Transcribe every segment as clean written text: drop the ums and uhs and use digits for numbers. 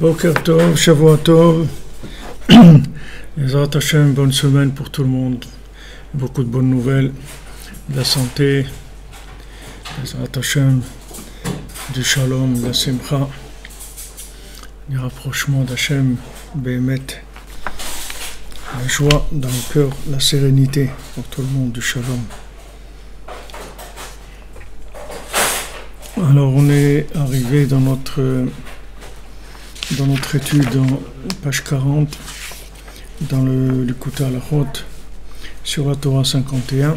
Boker Tov, Shavua Tov, Ezrat Hashem, bonne semaine pour tout le monde, beaucoup de bonnes nouvelles, de la santé, Ezrat Hashem, du Shalom, de la Simcha, du rapprochement d'Hashem, Béhémet, la joie dans le cœur, la sérénité pour tout le monde, du Shalom. Alors on est arrivé dans notre étude en page 40, dans le Likutei Halachot, sur la Torah 51,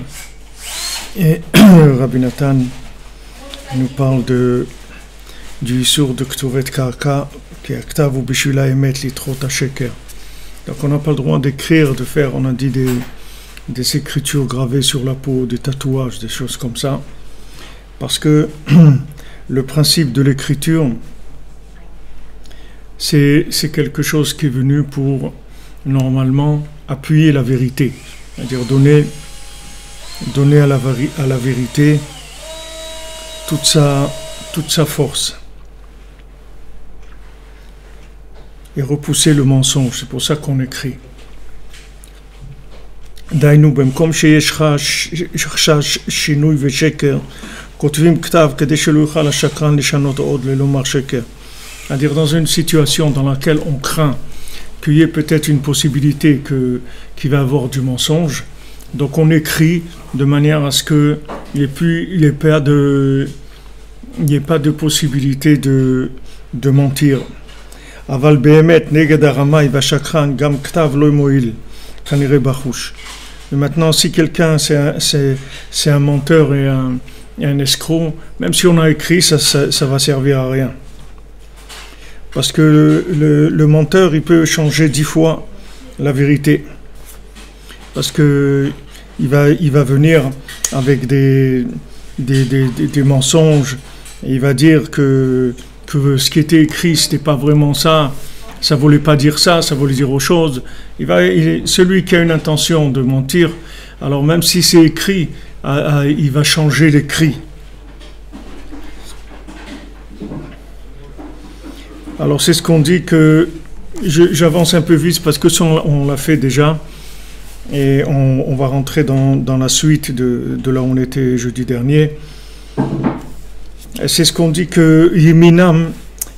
et Rabbi Nathan nous parle du Issur de Ktuvet Karka, qui est Ktav ou Bishvila Emet Litrot HaSheker. Donc on n'a pas le droit d'écrire, de faire, on a dit des écritures gravées sur la peau, des tatouages, des choses comme ça, parce que le principe de l'écriture, c'est quelque chose qui est venu pour, normalement, appuyer la vérité, c'est-à-dire donner à la vérité toute sa force et repousser le mensonge. C'est pour ça qu'on écrit. Dainu במקום שיש חשש שינוי ושקר, כותבים כתב כדי שלא יוכל השקרן לשנות עוד ללומר שקר. C'est-à-dire dans une situation dans laquelle on craint qu'il y ait peut-être une possibilité qu'il va y avoir du mensonge, donc on écrit de manière à ce qu'il n'y ait pas de possibilité de mentir. Aval behemet neged haramai vashakran gam ktav lo moil kanire bachush. Mais maintenant, si quelqu'un c'est un menteur et un escroc, même si on a écrit, ça va servir à rien. Parce que le menteur, il peut changer 10 fois la vérité. Parce que il va venir avec des mensonges. Et il va dire que ce qui était écrit, c'était pas vraiment ça. Ça voulait pas dire ça, ça voulait dire autre chose. Celui qui a une intention de mentir, alors même si c'est écrit, il va changer l'écrit. Alors c'est ce qu'on dit que, j'avance un peu vite parce que ça on l'a fait déjà, et on va rentrer dans la suite de là où on était jeudi dernier. C'est ce qu'on dit que Yeminam,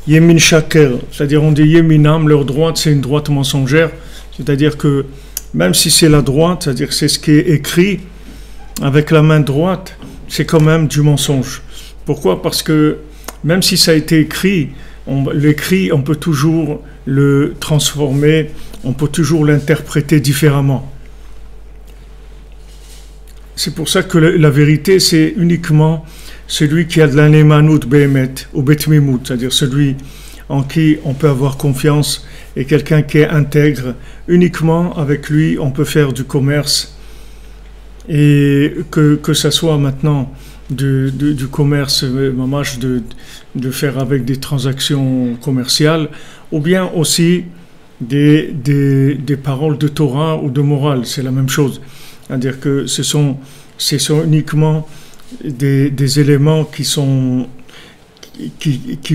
Yemin Shaker, c'est-à-dire on dit Yeminam, leur droite c'est une droite mensongère, c'est-à-dire que même si c'est la droite, c'est-à-dire que c'est ce qui est écrit avec la main droite, c'est quand même du mensonge. Pourquoi? Parce que même si ça a été écrit, l'écrit, on peut toujours le transformer, on peut toujours l'interpréter différemment. C'est pour ça que la vérité, c'est uniquement celui qui a de l'anémanout béhémet ou betmimout, c'est-à-dire celui en qui on peut avoir confiance et quelqu'un qui est intègre. Uniquement avec lui, on peut faire du commerce, et que ça soit maintenant du commerce, de faire avec des transactions commerciales, ou bien aussi des paroles de Torah ou de morale, c'est la même chose. C'est-à-dire que ce sont uniquement des éléments qui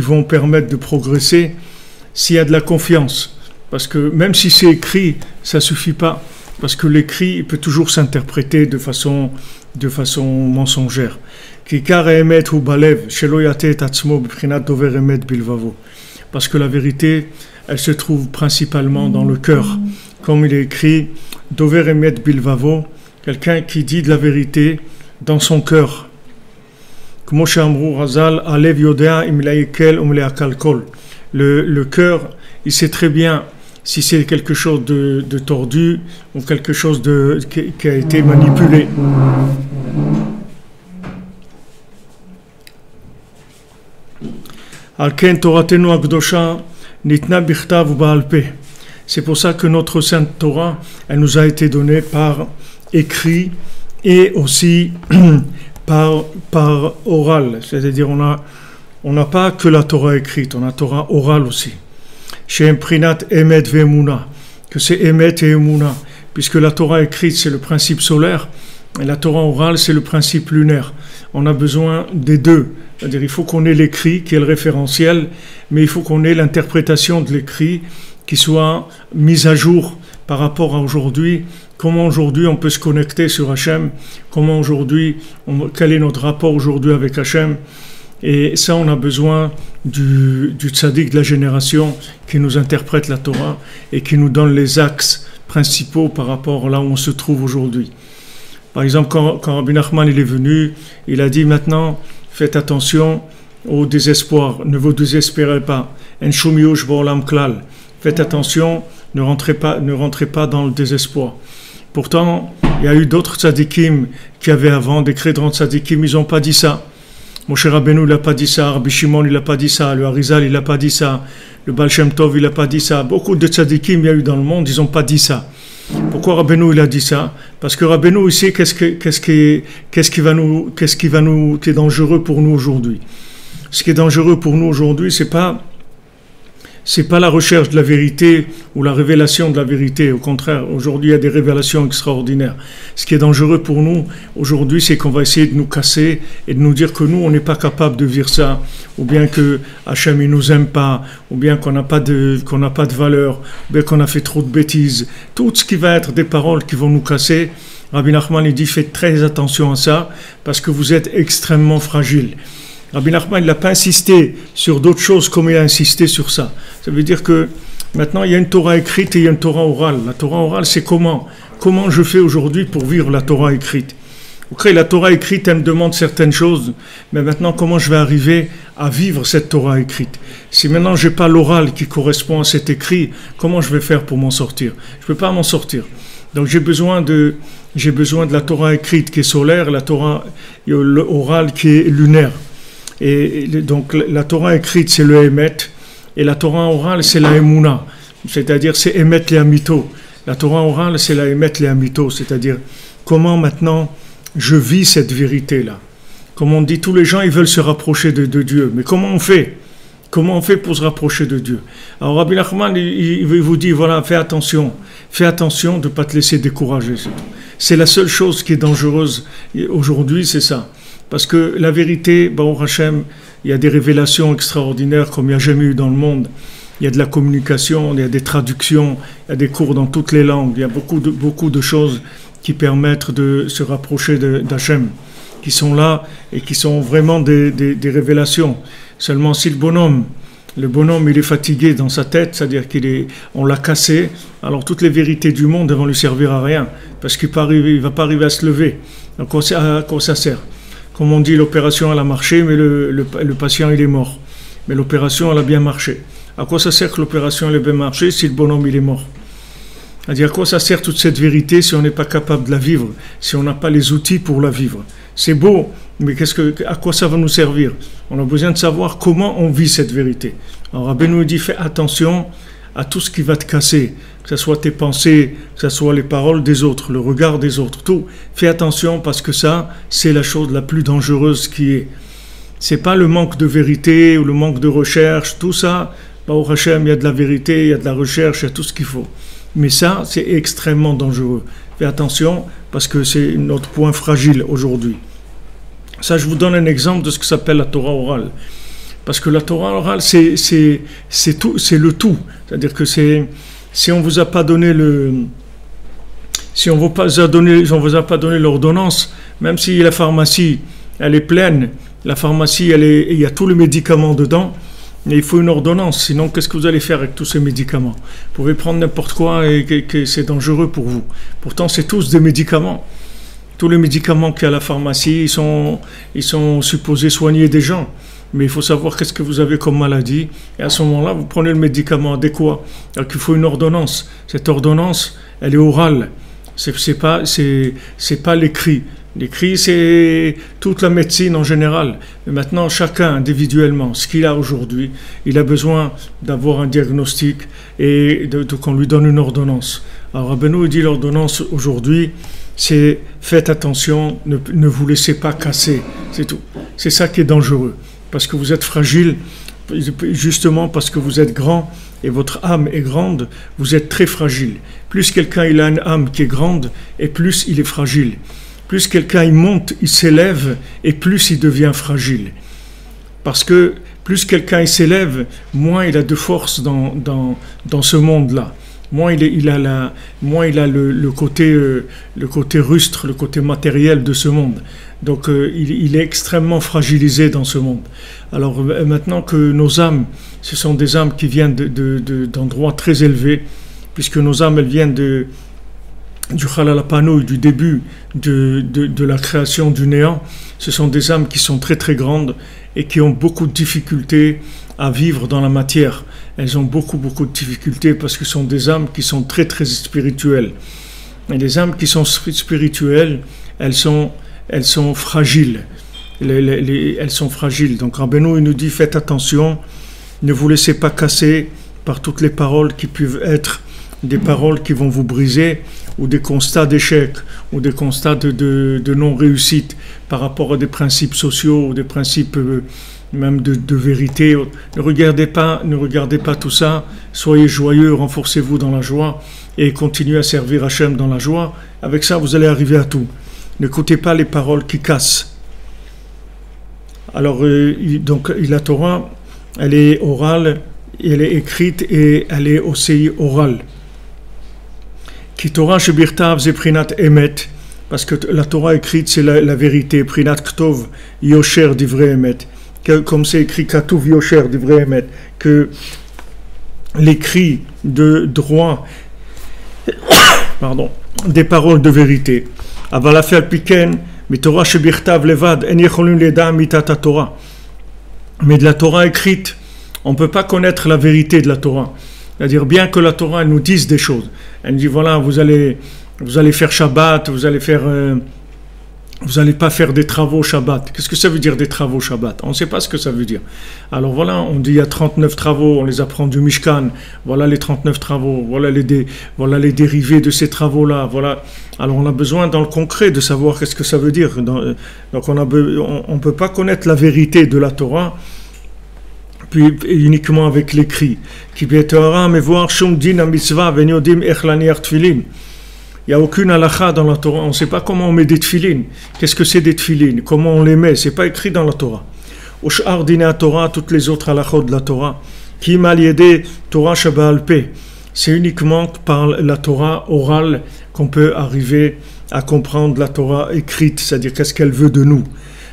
vont permettre de progresser s'il y a de la confiance. Parce que même si c'est écrit, ça ne suffit pas. Parce que l'écrit peut toujours s'interpréter de façon mensongère. Parce que la vérité, elle se trouve principalement dans le cœur. Comme il est écrit, Dover Emet Bilvavo, quelqu'un qui dit de la vérité dans son cœur. Le cœur, il sait très bien si c'est quelque chose de tordu ou quelque chose qui a été manipulé. C'est pour ça que notre Sainte Torah, elle nous a été donnée par écrit et aussi par oral. C'est-à-dire on n'a pas que la Torah écrite, on a la Torah orale aussi. Chez Imprinat Emet Ve'emuna, que c'est Emet et Emuna, puisque la Torah écrite c'est le principe solaire, Et la Torah orale, c'est le principe lunaire. On a besoin des deux. C'est-à-dire, il faut qu'on ait l'écrit, qui est le référentiel, mais il faut qu'on ait l'interprétation de l'écrit qui soit mise à jour par rapport à aujourd'hui. Comment aujourd'hui on peut se connecter sur Hachem, comment aujourd'hui, quel est notre rapport aujourd'hui avec Hachem. Et ça, on a besoin du tzaddik de la génération qui nous interprète la Torah et qui nous donne les axes principaux par rapport à là où on se trouve aujourd'hui. Par exemple, quand Rabbi Nachman il est venu, il a dit maintenant, faites attention au désespoir, ne vous désespérez pas. En shum yush ba'olam klal. Faites attention, ne rentrez pas dans le désespoir. Pourtant, il y a eu d'autres tzadikim qui avaient avant, des crédrants tzadikim, ils n'ont pas dit ça. Moshe Rabbeinu, il n'a pas dit ça, Rabbi Shimon, il n'a pas dit ça, le Harizal, il n'a pas dit ça, le Baal Shem Tov, il n'a pas dit ça. Beaucoup de tzadikim, il y a eu dans le monde, ils n'ont pas dit ça. Pourquoi Rabbeinu, il a dit ça? Parce que Rabbeinu, il sait qu'est-ce qui est dangereux pour nous aujourd'hui. Ce qui est dangereux pour nous aujourd'hui, c'est pas la recherche de la vérité ou la révélation de la vérité. Au contraire, aujourd'hui, il y a des révélations extraordinaires. Ce qui est dangereux pour nous aujourd'hui, c'est qu'on va essayer de nous casser et de nous dire que nous, on n'est pas capable de vivre ça, ou bien que Hachem, il nous aime pas, ou bien qu'on n'a pas de valeur, ou bien qu'on a fait trop de bêtises. Tout ce qui va être des paroles qui vont nous casser, Rabbi Nachman, il dit, faites très attention à ça, parce que vous êtes extrêmement fragile. Rabbi Nachman, il n'a pas insisté sur d'autres choses comme il a insisté sur ça. Ça veut dire que maintenant, il y a une Torah écrite et il y a une Torah orale. La Torah orale, c'est comment je fais aujourd'hui pour vivre la Torah écrite. Ok, la Torah écrite, elle me demande certaines choses, mais maintenant, comment je vais arriver à vivre cette Torah écrite? Si maintenant, je n'ai pas l'oral qui correspond à cet écrit, comment je vais faire pour m'en sortir? Je ne peux pas m'en sortir. Donc, j'ai besoin de la Torah écrite qui est solaire, la Torah orale qui est lunaire. Et donc la Torah écrite c'est le Emet et la Torah orale c'est la Emouna, c'est-à-dire c'est Emet le Amito. La Torah orale c'est la Emet le Amito, c'est-à-dire comment maintenant je vis cette vérité-là. Comme on dit, tous les gens ils veulent se rapprocher de Dieu, mais comment on fait? Comment on fait pour se rapprocher de Dieu? Alors Rabbi Nachman il vous dit voilà, fais attention de ne pas te laisser décourager. C'est la seule chose qui est dangereuse aujourd'hui, c'est ça. Parce que la vérité, Baruch Hashem, il y a des révélations extraordinaires comme il n'y a jamais eu dans le monde. Il y a de la communication, il y a des traductions, il y a des cours dans toutes les langues. Il y a beaucoup de choses qui permettent de se rapprocher d'Hachem, qui sont là et qui sont vraiment des révélations. Seulement si le bonhomme il est fatigué dans sa tête, c'est-à-dire on l'a cassé, alors toutes les vérités du monde vont lui servir à rien, parce qu'il ne va pas arriver à se lever. Donc à quoi ça sert? Comme on dit, l'opération elle a marché, mais le patient il est mort. Mais l'opération elle a bien marché. À quoi ça sert que l'opération elle a bien marché si le bonhomme il est mort? C'est-à-dire à quoi ça sert toute cette vérité si on n'est pas capable de la vivre, si on n'a pas les outils pour la vivre? C'est beau, mais à quoi ça va nous servir? On a besoin de savoir comment on vit cette vérité. Alors Rabbi nous dit, fais attention à tout ce qui va te casser, que ce soit tes pensées, que ce soit les paroles des autres, le regard des autres, tout. Fais attention parce que ça, c'est la chose la plus dangereuse qui est. C'est pas le manque de vérité ou le manque de recherche, tout ça, au Hachem, il y a de la vérité, il y a de la recherche, il y a tout ce qu'il faut. Mais ça, c'est extrêmement dangereux. Fais attention parce que c'est notre point fragile aujourd'hui. Ça, je vous donne un exemple de ce que s'appelle la Torah orale. Parce que la Torah orale, c'est tout, c'est le tout. C'est-à-dire que si on vous a pas donné vous a pas donné l'ordonnance, même si la pharmacie, elle est pleine, la pharmacie, il y a tous les médicaments dedans, mais il faut une ordonnance. Sinon, qu'est-ce que vous allez faire avec tous ces médicaments? Vous pouvez prendre n'importe quoi et que c'est dangereux pour vous. Pourtant, c'est tous des médicaments. Tous les médicaments qu'il y a à la pharmacie, ils sont supposés soigner des gens. Mais il faut savoir qu'est-ce que vous avez comme maladie. Et à ce moment-là, vous prenez le médicament adéquat. Alors qu'il faut une ordonnance. Cette ordonnance, elle est orale. C'est pas l'écrit. L'écrit, c'est toute la médecine en général. Mais maintenant, chacun individuellement, ce qu'il a aujourd'hui, il a besoin d'avoir un diagnostic et qu'on lui donne une ordonnance. Alors Rabbeinu dit l'ordonnance aujourd'hui, c'est faites attention, ne vous laissez pas casser. C'est tout. C'est ça qui est dangereux. Parce que vous êtes fragile, justement parce que vous êtes grand et votre âme est grande, vous êtes très fragile. Plus quelqu'un il a une âme qui est grande, et plus il est fragile. plus quelqu'un il monte, il s'élève, et plus il devient fragile. Parce que plus quelqu'un il s'élève, moins il a de force dans ce monde-là. Moins il a le côté rustre, le côté matériel de ce monde. Donc il est extrêmement fragilisé dans ce monde. Alors maintenant que nos âmes, ce sont des âmes qui viennent d'endroits très élevés, puisque nos âmes elles viennent du Halal Panouï, du début de la création du néant. Ce sont des âmes qui sont très très grandes et qui ont beaucoup de difficultés à vivre dans la matière. Elles ont beaucoup de difficultés parce que ce sont des âmes qui sont très très spirituelles. Et les âmes qui sont spirituelles, elles sont fragiles. Elles sont fragiles. Donc Rabbeinu il nous dit faites attention, ne vous laissez pas casser par toutes les paroles qui peuvent être des paroles qui vont vous briser, ou des constats d'échec, ou des constats de non-réussite par rapport à des principes sociaux, ou des principes même de vérité. Ne regardez pas tout ça, soyez joyeux, renforcez-vous dans la joie, et continuez à servir Hachem dans la joie. Avec ça, vous allez arriver à tout. N'écoutez pas les paroles qui cassent. Alors, donc, la Torah, elle est orale, elle est écrite, et elle est aussi orale. Ki Torah shebirtav ze prinat emet, parce que la Torah écrite c'est la vérité, prinat ktov yosher divrei emet, comme c'est écrit katuv yosher divrei emet, que l'écrit de droit, des paroles de vérité. Aval afal piken mi Torah shebirtav levad en yecholim leda mitat Torah. Mais de la Torah écrite, on ne peut pas connaître la vérité de la Torah. C'est-à-dire, bien que la Torah nous dise des choses, elle dit voilà, vous allez faire Shabbat, vous allez pas faire des travaux Shabbat. Qu'est-ce que ça veut dire des travaux Shabbat? On ne sait pas ce que ça veut dire. Alors voilà, on dit il y a 39 travaux, on les apprend du Mishkan, voilà les 39 travaux, voilà les dérivés de ces travaux-là, voilà. Alors on a besoin dans le concret de savoir qu'est-ce que ça veut dire. Donc on ne peut pas connaître la vérité de la Torah puis uniquement avec l'écrit. Il n'y a aucune halakha dans la Torah. On ne sait pas comment on met des tefilines. Qu'est-ce que c'est des tefilines? Comment on les met? Ce n'est pas écrit dans la Torah. Ush'ar dina Torah, toutes les autres halakhot de la Torah. Ki mal yede Torah shabal pe. C'est uniquement par la Torah orale qu'on peut arriver à comprendre la Torah écrite, c'est-à-dire qu'est-ce qu'elle veut de nous.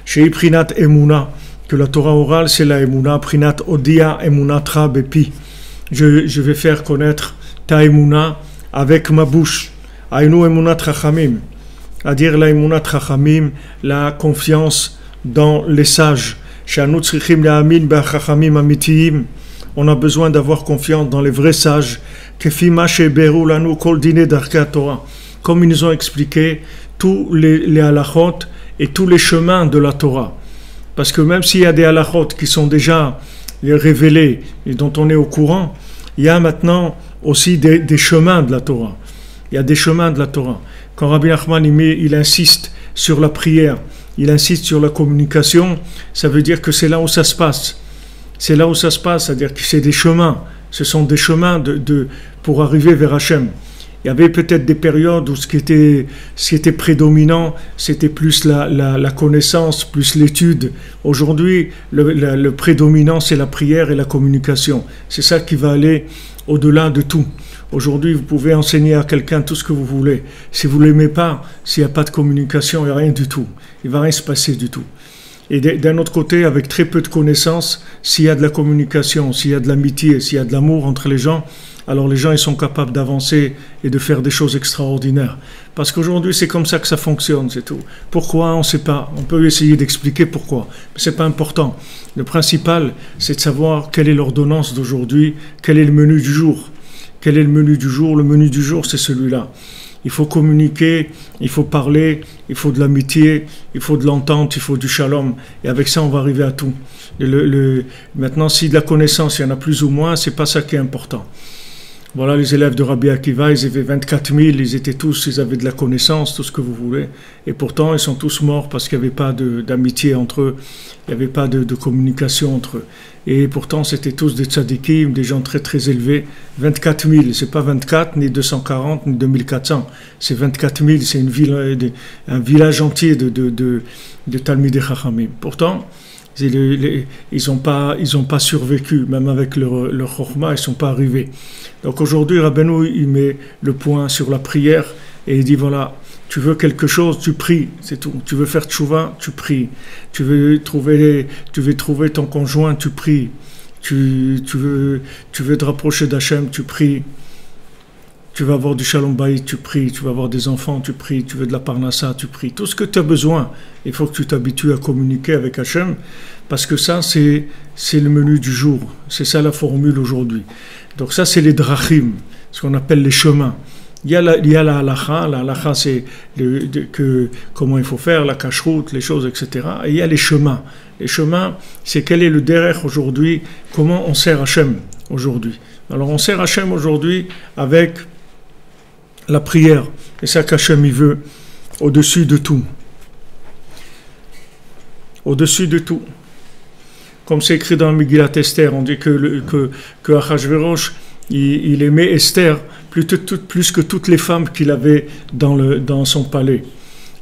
Chez Prinat Emuna, que la Torah orale, c'est la Emuna, Prinat Odia Emunatra Bepi. Je vais faire connaître ta Emuna avec ma bouche. Aïnou Emunat Rachamim, à dire la Emunat Rachamim, la confiance dans les sages. On a besoin d'avoir confiance dans les vrais sages. Comme ils nous ont expliqué tous les halachot et tous les chemins de la Torah. Parce que même s'il y a des halachot qui sont déjà révélés et dont on est au courant, il y a maintenant aussi des chemins de la Torah. Il y a des chemins de la Torah. Quand Rabbi Nachman il insiste sur la prière, il insiste sur la communication, ça veut dire que c'est là où ça se passe. C'est là où ça se passe, c'est-à-dire que c'est des chemins. Ce sont des chemins pour arriver vers Hachem. Il y avait peut-être des périodes où ce qui était prédominant, c'était plus la connaissance, plus l'étude. Aujourd'hui, le prédominant, c'est la prière et la communication. C'est ça qui va aller au-delà de tout. Aujourd'hui, vous pouvez enseigner à quelqu'un tout ce que vous voulez. Si vous ne l'aimez pas, s'il n'y a pas de communication, il n'y a rien du tout. Il ne va rien se passer du tout. Et d'un autre côté, avec très peu de connaissances, s'il y a de la communication, s'il y a de l'amitié, s'il y a de l'amour entre les gens, alors les gens ils sont capables d'avancer et de faire des choses extraordinaires. Parce qu'aujourd'hui, c'est comme ça que ça fonctionne, c'est tout. Pourquoi? On ne sait pas. On peut essayer d'expliquer pourquoi. Mais ce n'est pas important. Le principal, c'est de savoir quelle est l'ordonnance d'aujourd'hui, quel est le menu du jour. Quel est le menu du jour? Le menu du jour, c'est celui-là. Il faut communiquer, il faut parler, il faut de l'amitié, il faut de l'entente, il faut du shalom. Et avec ça, on va arriver à tout. Maintenant, si de la connaissance, il y en a plus ou moins, c'est pas ça qui est important. Voilà les élèves de Rabbi Akiva, ils avaient 24 000, ils étaient tous, ils avaient de la connaissance, tout ce que vous voulez. Et pourtant, ils sont tous morts parce qu'il n'y avait pas d'amitié entre eux, il n'y avait pas de communication entre eux. Et pourtant, c'était tous des tzadikim, des gens très très élevés. 24 000, c'est pas 24, ni 240, ni 2400. C'est 24 000, c'est un village entier de Talmidei Chachamim. Pourtant, ils n'ont pas survécu, même avec leur chorma, ils ne sont pas arrivés. Donc aujourd'hui, Rabbeinu, il met le point sur la prière et il dit voilà, tu veux quelque chose, tu pries, c'est tout. Tu veux faire tchouva, tu pries. Tu veux trouver ton conjoint, tu pries. Tu veux te rapprocher d'Hachem, tu pries. Tu vas avoir du shalom bayit, tu pries. Tu vas avoir des enfants, tu pries. Tu veux de la parnassa, tu pries. Tout ce que tu as besoin, il faut que tu t'habitues à communiquer avec Hachem, parce que ça, c'est le menu du jour. C'est ça la formule aujourd'hui. Donc ça, c'est les drachim, ce qu'on appelle les chemins. Il y a la halacha. La halacha, c'est comment il faut faire, la cacheroute, les choses, etc. Et il y a les chemins. Les chemins, c'est quel est le derrière aujourd'hui, comment on sert Hachem aujourd'hui. Alors on sert Hachem aujourd'hui avec la prière. Et ça qu'Hachem, il veut, au-dessus de tout. Au-dessus de tout. Comme c'est écrit dans Megillat Esther, on dit que Achashverosh, il aimait Esther plus que toutes les femmes qu'il avait dans son palais.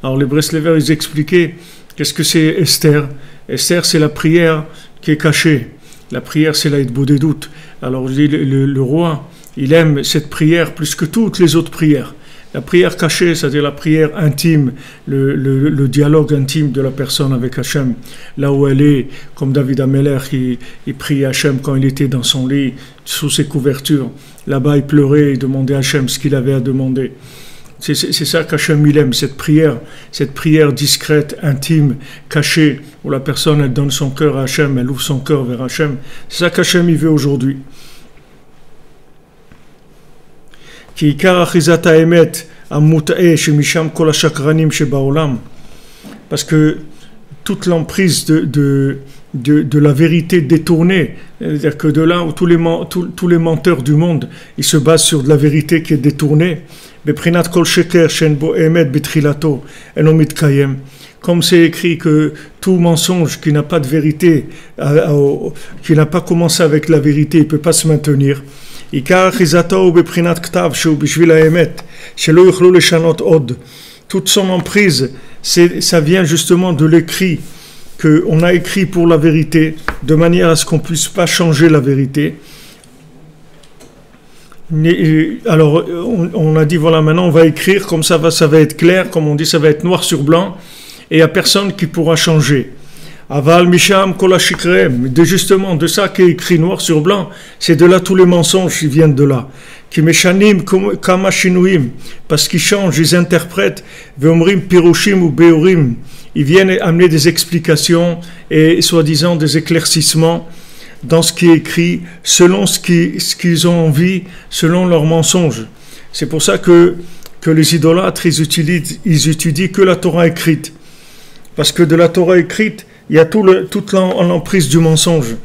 Alors les Breslevers, ils expliquaient qu'est-ce que c'est Esther. Esther, c'est la prière qui est cachée. La prière, c'est la hitbodedut. Alors le roi, il aime cette prière plus que toutes les autres prières. La prière cachée, c'est-à-dire la prière intime, le dialogue intime de la personne avec Hachem, là où elle est, comme David Ameller, il priait Hachem quand il était dans son lit, sous ses couvertures. Là-bas, il pleurait, il demandait à Hachem ce qu'il avait à demander. C'est ça qu'Hachem il aime, cette prière discrète, intime, cachée, où la personne, elle donne son cœur à Hachem, elle ouvre son cœur vers Hachem. C'est ça qu'Hachem il veut aujourd'hui. Parce que toute l'emprise de la vérité détournée, c'est-à-dire que de là où tous les menteurs du monde, ils se basent sur de la vérité qui est détournée, comme c'est écrit que tout mensonge qui n'a pas de vérité, qui n'a pas commencé avec la vérité, il ne peut pas se maintenir. Toute son emprise, ça vient justement de l'écrit, qu'on a écrit pour la vérité, de manière à ce qu'on ne puisse pas changer la vérité. Alors, on a dit, voilà, maintenant on va écrire, comme ça va être clair, comme on dit, ça va être noir sur blanc, et il n'y a personne qui pourra changer. Aval Misham Kolashikrem, justement de ça qui est écrit noir sur blanc, c'est de là tous les mensonges qui viennent de là. Qui meshanim kamashinuim, parce qu'ils changent, ils interprètent, veomrim pirushim ou beorim, ils viennent amener des explications et soi-disant des éclaircissements dans ce qui est écrit, selon ce qu'ils ont envie, selon leurs mensonges. C'est pour ça que les idolâtres, ils étudient que la Torah écrite. Parce que de la Torah écrite, il y a toute l'emprise du mensonge.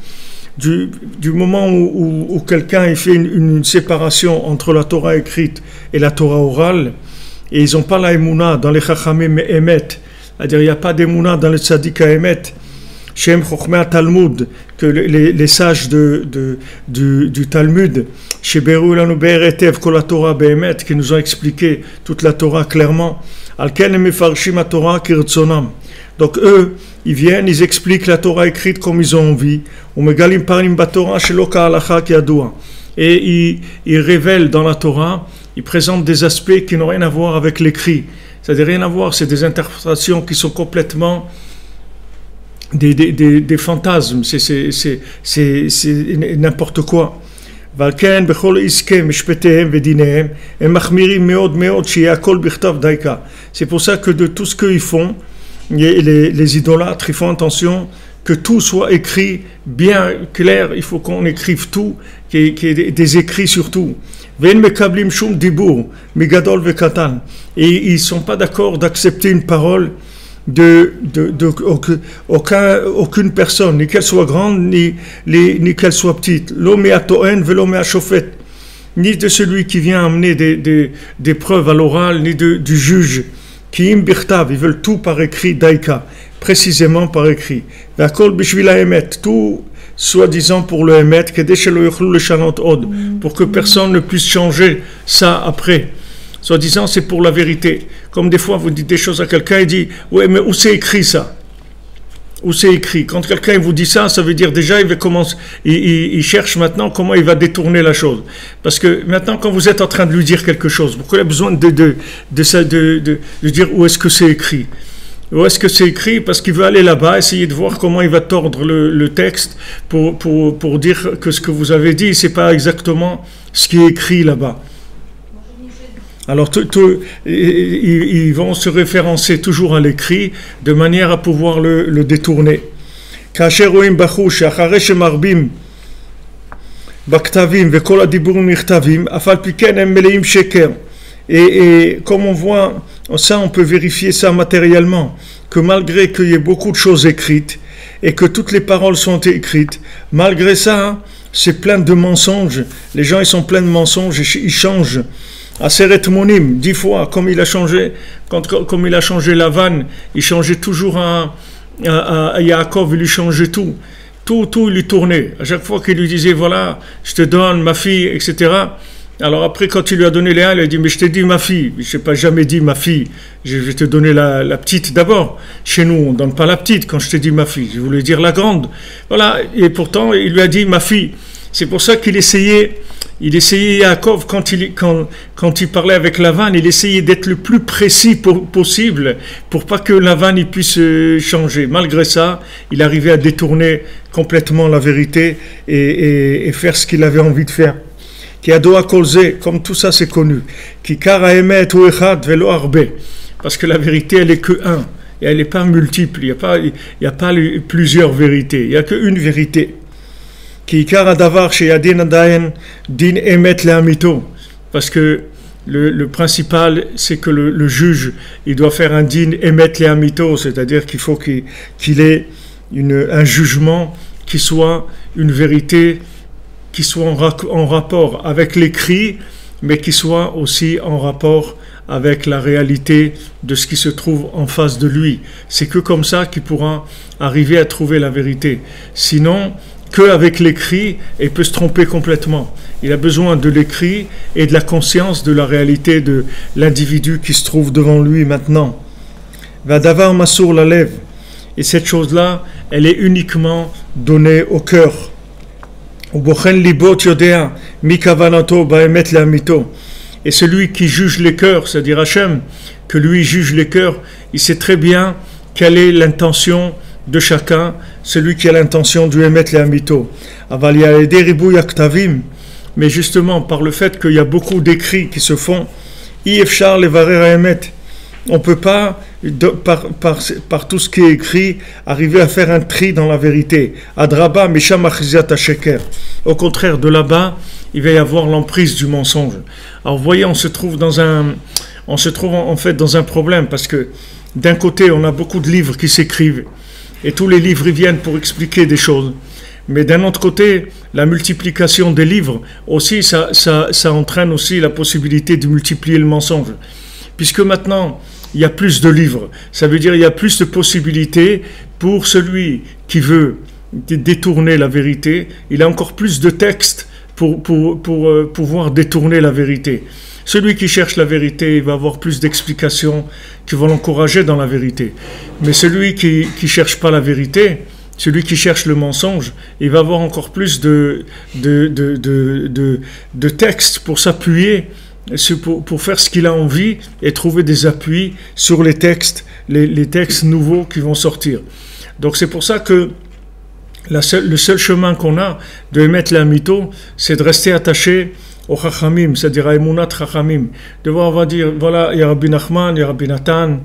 Du moment où quelqu'un fait une séparation entre la Torah écrite et la Torah orale, et ils n'ont pas la émouna dans les chachamim emet, c'est-à-dire il n'y a pas d'émouna dans les tzadik emet, Shem Chochmei Talmud, que les sages du Talmud, Sheberu lanu be'eretev kol Torah be'emet, qui nous ont expliqué toute la Torah clairement, Alken mefarshim Torah kirtzonam. Donc eux, ils viennent, ils expliquent la Torah écrite comme ils ont envie. Et ils révèlent dans la Torah, ils présentent des aspects qui n'ont rien à voir avec l'écrit. C'est-à-dire rien à voir, c'est des interprétations qui sont complètement des fantasmes, c'est n'importe quoi. C'est pour ça que de tout ce qu'ils font, les idolâtres, ils font attention que tout soit écrit bien clair, il faut qu'on écrive tout, qu'il y ait des écrits sur tout. Et ils ne sont pas d'accord d'accepter une parole aucune personne, ni qu'elle soit grande, ni qu'elle soit petite. ni de celui qui vient amener des preuves à l'oral, ni du juge. Qui im birtav, ils veulent tout par écrit, daika, précisément par écrit. D'accord, bishvila emet, tout soi-disant pour le emet, pour que personne ne puisse changer ça après. Soi-disant, c'est pour la vérité. Comme des fois, vous dites des choses à quelqu'un, il dit, ouais, mais où c'est écrit ça? Où c'est écrit? Quand quelqu'un vous dit ça, ça veut dire déjà, il cherche maintenant comment il va détourner la chose. Parce que maintenant, quand vous êtes en train de lui dire quelque chose, pourquoi il a besoin de dire où est-ce que c'est écrit? Où est-ce que c'est écrit? Parce qu'il veut aller là-bas, essayer de voir comment il va tordre le texte pour dire que ce que vous avez dit, c'est pas exactement ce qui est écrit là-bas. Alors, ils vont se référencer toujours à l'écrit de manière à pouvoir le détourner. Et comme on voit, ça on peut vérifier ça matériellement, que malgré qu'il y ait beaucoup de choses écrites et que toutes les paroles sont écrites, malgré ça, c'est plein de mensonges. Les gens ils sont pleins de mensonges, ils changent. Aseret Monim, 10 fois, comme il a changé Lavan, il changeait toujours à Yaakov, il lui changeait tout. Tout, il lui tournait. À chaque fois qu'il lui disait, voilà, je te donne ma fille, etc. Alors après, quand il lui a donné Léa, il a dit, mais je t'ai dit ma fille. Je n'ai pas jamais dit ma fille. Je vais te donner la petite d'abord. Chez nous, on ne donne pas la petite quand je t'ai dit ma fille. Je voulais dire la grande. Voilà. Et pourtant, il lui a dit ma fille. C'est pour ça qu'il essayait Yaakov, quand il parlait avec Lavan, il essayait d'être le plus précis possible pour pas que Lavan il puisse changer. Malgré ça, il arrivait à détourner complètement la vérité et faire ce qu'il avait envie de faire. Qui a doa kolze, comme tout ça c'est connu. Qui kara emet ou echad velo arbe. Parce que la vérité elle est que un et elle n'est pas multiple. Il y a pas plusieurs vérités. Il y a qu'une vérité. Parce que le principal, c'est que le juge, il doit faire un din emet le amito, c'est-à-dire qu'il faut qu'il ait un jugement qui soit une vérité, qui soit en rapport avec l'écrit, mais qui soit aussi en rapport avec la réalité de ce qui se trouve en face de lui. C'est que comme ça qu'il pourra arriver à trouver la vérité. Sinon, qu'avec l'écrit, il peut se tromper complètement. Il a besoin de l'écrit et de la conscience de la réalité de l'individu qui se trouve devant lui maintenant. Vadavar Masour la lève. Et cette chose-là, elle est uniquement donnée au cœur. Et celui qui juge les cœurs, c'est-à-dire Hachem, que lui juge les cœurs, il sait très bien quelle est l'intention de chacun, celui qui a l'intention du émettre les amito. Mais justement, par le fait qu'il y a beaucoup d'écrits qui se font, on ne peut pas, par tout ce qui est écrit, arriver à faire un tri dans la vérité. Au contraire, de là-bas, il va y avoir l'emprise du mensonge. Alors, vous voyez, on se trouve en fait dans un problème, parce que d'un côté, on a beaucoup de livres qui s'écrivent, et tous les livres ils viennent pour expliquer des choses. Mais d'un autre côté, la multiplication des livres, aussi, ça entraîne aussi la possibilité de multiplier le mensonge. Puisque maintenant, il y a plus de livres. Ça veut dire qu'il y a plus de possibilités pour celui qui veut détourner la vérité. Il a encore plus de textes pour pouvoir détourner la vérité. Celui qui cherche la vérité, il va avoir plus d'explications qui vont l'encourager dans la vérité. Mais celui qui ne cherche pas la vérité, celui qui cherche le mensonge, il va avoir encore plus de textes pour s'appuyer, pour faire ce qu'il a envie et trouver des appuis sur les textes nouveaux qui vont sortir. Donc c'est pour ça que le seul chemin qu'on a de émettre la mytho, c'est de rester attaché au Chachamim, c'est-à-dire à Emunat Chachamim. On va dire, voilà, il y a Rabbi Nachman, il y a Rabbi Nathan,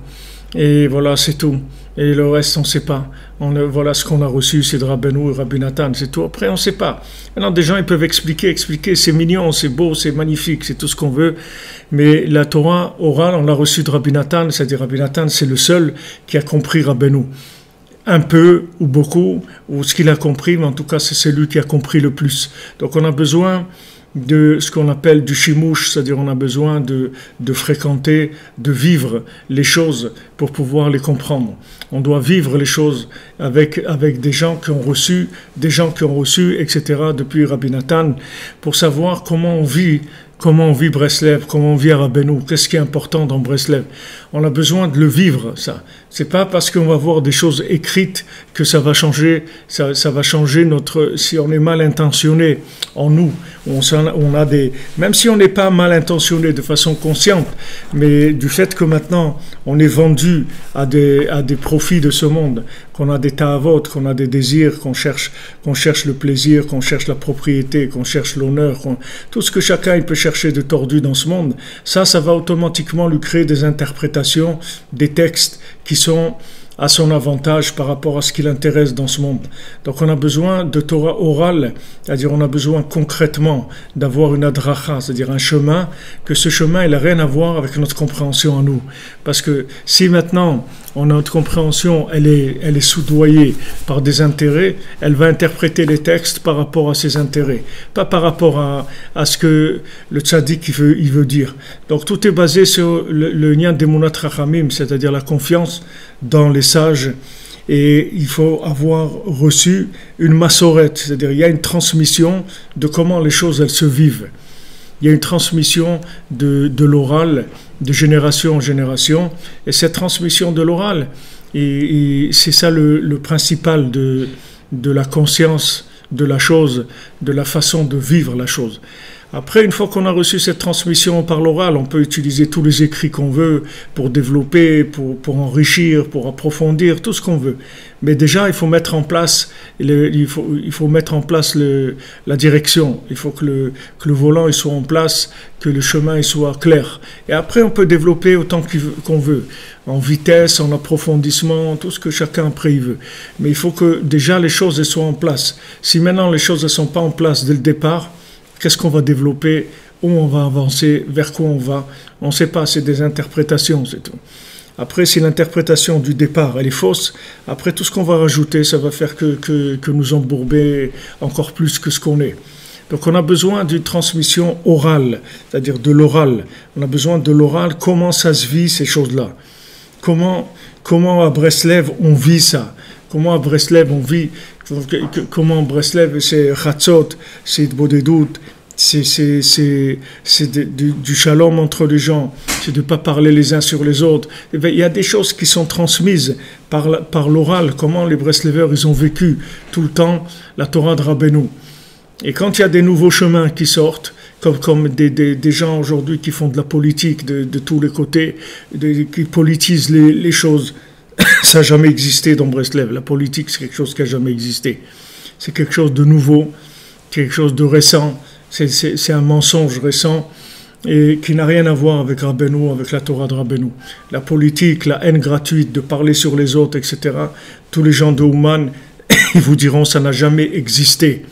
et voilà, c'est tout. Et le reste, on ne sait pas. Voilà ce qu'on a reçu, c'est de Rabbeinu et Rabbi Nathan, c'est tout. Après, on ne sait pas. Maintenant, des gens, ils peuvent expliquer, c'est mignon, c'est beau, c'est magnifique, c'est tout ce qu'on veut. Mais la Torah orale, on l'a reçue de Rabbi Nathan, c'est-à-dire Rabbi Nathan, c'est le seul qui a compris Rabbeinu. Un peu ou beaucoup, ou ce qu'il a compris, mais en tout cas, c'est celui qui a compris le plus. Donc, on a besoin de ce qu'on appelle du shimouch, c'est-à-dire on a besoin de fréquenter, de vivre les choses pour pouvoir les comprendre. On doit vivre les choses avec des gens qui ont reçu, etc., depuis Rabbi Nathan, pour savoir comment on vit Breslev, comment on vit à Rabbeinu, qu'est-ce qui est important dans Breslev. On a besoin de le vivre, ça. C'est pas parce qu'on va voir des choses écrites que ça va changer notre, si on est mal intentionné en nous. On a même si on n'est pas mal intentionné de façon consciente, mais du fait que maintenant on est vendu à des profits de ce monde, qu'on a des ta'avot, qu'on a des désirs, qu'on cherche le plaisir, qu'on cherche la propriété, qu'on cherche l'honneur, tout ce que chacun il peut chercher de tordu dans ce monde, ça va automatiquement lui créer des interprétations, des textes qui sont à son avantage par rapport à ce qui l'intéresse dans ce monde. Donc on a besoin de Torah orale, c'est-à-dire on a besoin concrètement d'avoir une adracha, c'est-à-dire un chemin, que ce chemin il n'a rien à voir avec notre compréhension à nous. Parce que si maintenant notre compréhension elle est soudoyée par des intérêts, elle va interpréter les textes par rapport à ses intérêts, pas par rapport à ce que le tzaddik il veut dire. Donc tout est basé sur le nyan d'emunat rachamim, c'est-à-dire la confiance dans les sages, et il faut avoir reçu une massorette, c'est-à-dire il y a une transmission de comment les choses elles se vivent. Il y a une transmission de l'oral de génération en génération, et cette transmission de l'oral, et c'est ça le principal de la conscience de la chose, de la façon de vivre la chose. Après, une fois qu'on a reçu cette transmission par l'oral, on peut utiliser tous les écrits qu'on veut pour développer, pour enrichir, pour approfondir, tout ce qu'on veut. Mais déjà, il faut mettre en place, la direction. Il faut que le volant il soit en place, que le chemin il soit clair. Et après, on peut développer autant qu'on veut, en vitesse, en approfondissement, tout ce que chacun après il veut. Mais il faut que déjà les choses elles soient en place. Si maintenant les choses ne sont pas en place dès le départ, qu'est-ce qu'on va développer, où on va avancer, vers quoi on va, on ne sait pas, c'est des interprétations, c'est tout. Après, si l'interprétation du départ, elle est fausse, après tout ce qu'on va rajouter, ça va faire que nous embourber encore plus que ce qu'on est. Donc on a besoin d'une transmission orale, c'est-à-dire de l'oral. On a besoin de l'oral, comment ça se vit ces choses-là. Comment à Breslev on vit ça. Comment à Breslev on vit, comment à Breslev c'est Chatzot, c'est Bodedut, c'est du shalom entre les gens, c'est de ne pas parler les uns sur les autres. Il y a des choses qui sont transmises par l'oral, comment les Breslevers ils ont vécu tout le temps la Torah de Rabbeinu. Et quand il y a des nouveaux chemins qui sortent, comme des gens aujourd'hui qui font de la politique de tous les côtés, qui politisent les choses, ça n'a jamais existé dans Breslev. La politique, c'est quelque chose qui n'a jamais existé. C'est quelque chose de nouveau, quelque chose de récent. C'est un mensonge récent et qui n'a rien à voir avec Rabbeinu, avec la Torah de Rabbeinu. La politique, la haine gratuite, de parler sur les autres, etc. Tous les gens de Ouman, ils vous diront ça n'a jamais existé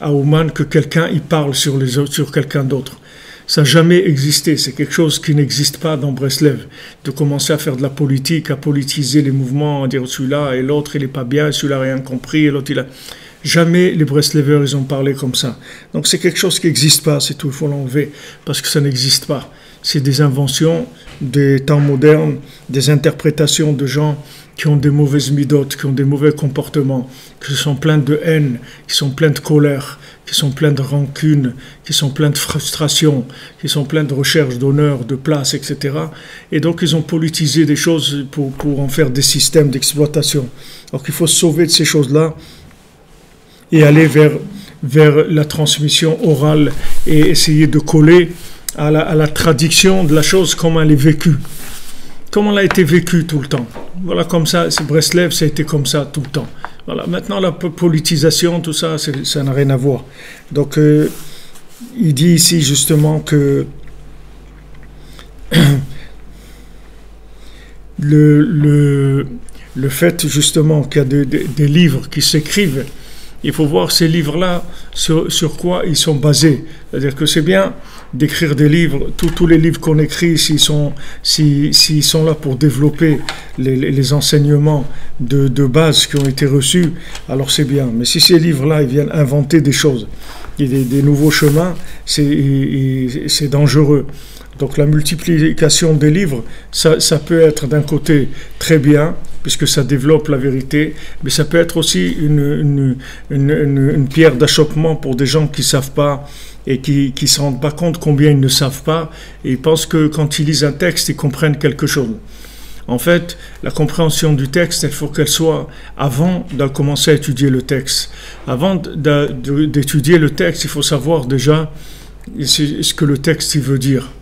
à Ouman que quelqu'un y parle sur les autres, sur quelqu'un d'autre. Ça n'a jamais existé, c'est quelque chose qui n'existe pas dans Breslev, de commencer à faire de la politique, à politiser les mouvements, à dire celui-là et l'autre il n'est pas bien, celui-là n'a rien compris, et l'autre il a... Jamais les Breslevers ils ont parlé comme ça. Donc c'est quelque chose qui n'existe pas, c'est tout, il faut l'enlever, parce que ça n'existe pas. C'est des inventions des temps modernes, des interprétations de gens qui ont des mauvaises midotes, qui ont des mauvais comportements, qui sont pleins de haine, qui sont pleins de colère, qui sont pleins de rancune, qui sont pleins de frustration, qui sont pleins de recherche d'honneur, de place, etc. Et donc ils ont politisé des choses pour en faire des systèmes d'exploitation. Donc il faut se sauver de ces choses-là et aller vers la transmission orale et essayer de coller à la traduction de la chose comme elle est vécue. Comme elle a été vécue tout le temps. Voilà, comme ça, c'est Breslev, ça a été comme ça tout le temps. Voilà, maintenant la politisation, tout ça, ça n'a rien à voir. Donc, il dit ici justement que le fait justement qu'il y a des livres qui s'écrivent il faut voir ces livres-là sur quoi ils sont basés. C'est-à-dire que c'est bien d'écrire des livres, tous les livres qu'on écrit, s'ils sont là pour développer les enseignements de base qui ont été reçus, alors c'est bien. Mais si ces livres-là, ils viennent inventer des choses, des nouveaux chemins, c'est dangereux. Donc la multiplication des livres, ça peut être d'un côté très bien, puisque ça développe la vérité, mais ça peut être aussi une pierre d'achoppement pour des gens qui ne savent pas et qui ne se rendent pas compte combien ils ne savent pas, et ils pensent que quand ils lisent un texte, ils comprennent quelque chose. En fait, la compréhension du texte, il faut qu'elle soit avant de commencer à étudier le texte. Avant d'étudier le texte, il faut savoir déjà ce que le texte il veut dire.